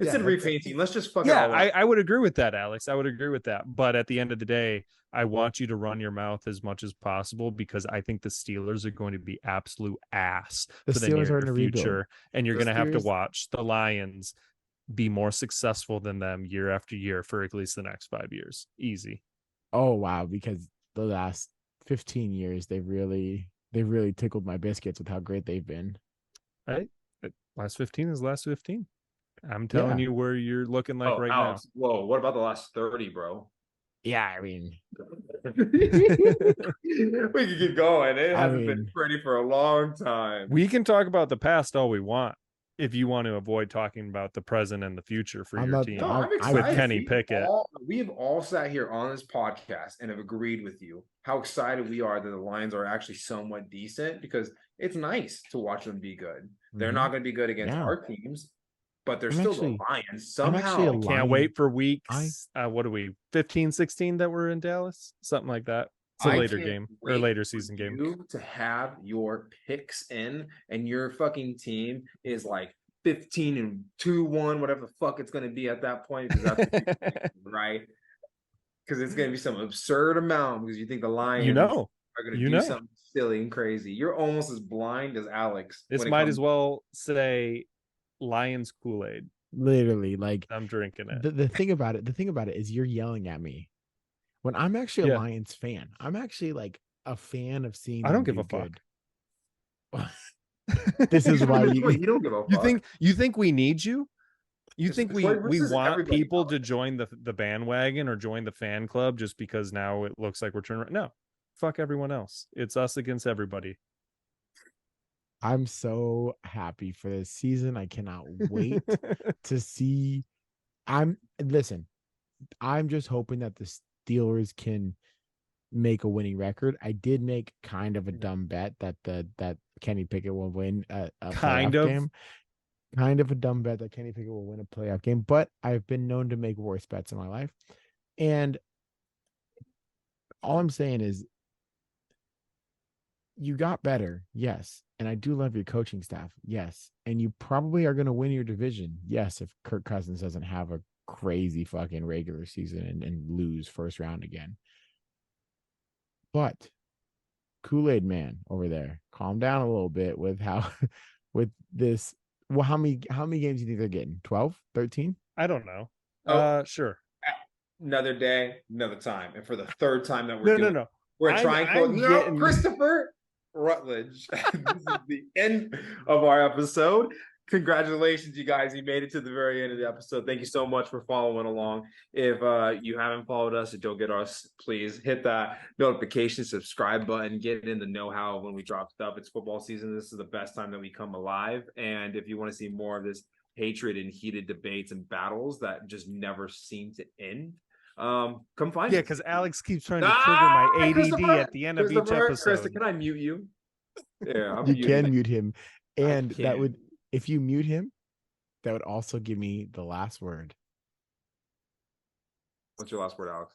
Instead of repainting, let's just fuck it all up. I would agree with that, Alex. I would agree with that. But at the end of the day, I want you to run your mouth as much as possible because I think the Steelers are going to be absolute ass for the near future. And you're going to have to watch the Lions be more successful than them year after year for at least the next 5 years. Easy. Oh, wow. Because the last 15 years, they've really tickled my biscuits with how great they've been. Right? Last 15 is last 15. I'm telling you where you're looking like Alex, now. Whoa, what about the last 30, bro? Yeah, I mean, we can keep going. It hasn't been pretty for a long time. We can talk about the past all we want. if you want to avoid talking about the present and the future for your team. No, I'm I'm excited. With Kenny Pickett. We've all sat here on this podcast and have agreed with you how excited we are that the Lions are actually somewhat decent, because it's nice to watch them be good. They're not going to be good against our teams, but they're still the Lions. Somehow. Can't wait for weeks. What are we, 15, 16 that we're in Dallas? Something like that. It's a later game or later season game. You to have your picks in and your fucking team is like 15-2-1, whatever the fuck it's going to be at that point, because that's right. Because it's going to be some absurd amount, because you think the Lions are going to do something silly and crazy. You're almost as blind as Alex. This might as well say Lions Kool-Aid. Literally, like, I'm drinking it. The thing about it is you're yelling at me when I'm actually a Lions fan. I'm actually like a fan of seeing. I don't give a fuck. This is why you don't give a fuck. You think we need you? You think we want people to join the bandwagon or join the fan club just because now it looks like we're turning around? No, fuck everyone else. It's us against everybody. I'm so happy for this season. I cannot wait to see. I'm just hoping that the Steelers can make a winning record. I did make kind of a dumb bet that Kenny Pickett will win a playoff game. Kind of a dumb bet that Kenny Pickett will win a playoff game, but I've been known to make worse bets in my life. And all I'm saying is you got better, yes. And I do love your coaching staff, yes. And you probably are going to win your division, yes, if Kirk Cousins doesn't have a crazy fucking regular season and lose first round again. But Kool-Aid man over there, calm down a little bit with with this. Well, how many games do you think they're getting? 12, 13? I don't know. Sure. Another day, another time. And for the third time that we're No. We're trying to Christopher Rutledge. This is the end of our episode. Congratulations, you guys. You made it to the very end of the episode. Thank you so much for following along. If you haven't followed us and don't get us, please hit that notification, subscribe button, get in the know-how when we drop stuff. It's football season. This is the best time that we come alive. And if you want to see more of this hatred and heated debates and battles that just never seem to end, come find us. Yeah, because Alex keeps trying to trigger my ADD at the end of each episode. Can I mute you? Yeah, you can mute him. And that would, if you mute him, that would also give me the last word. What's your last word, Alex?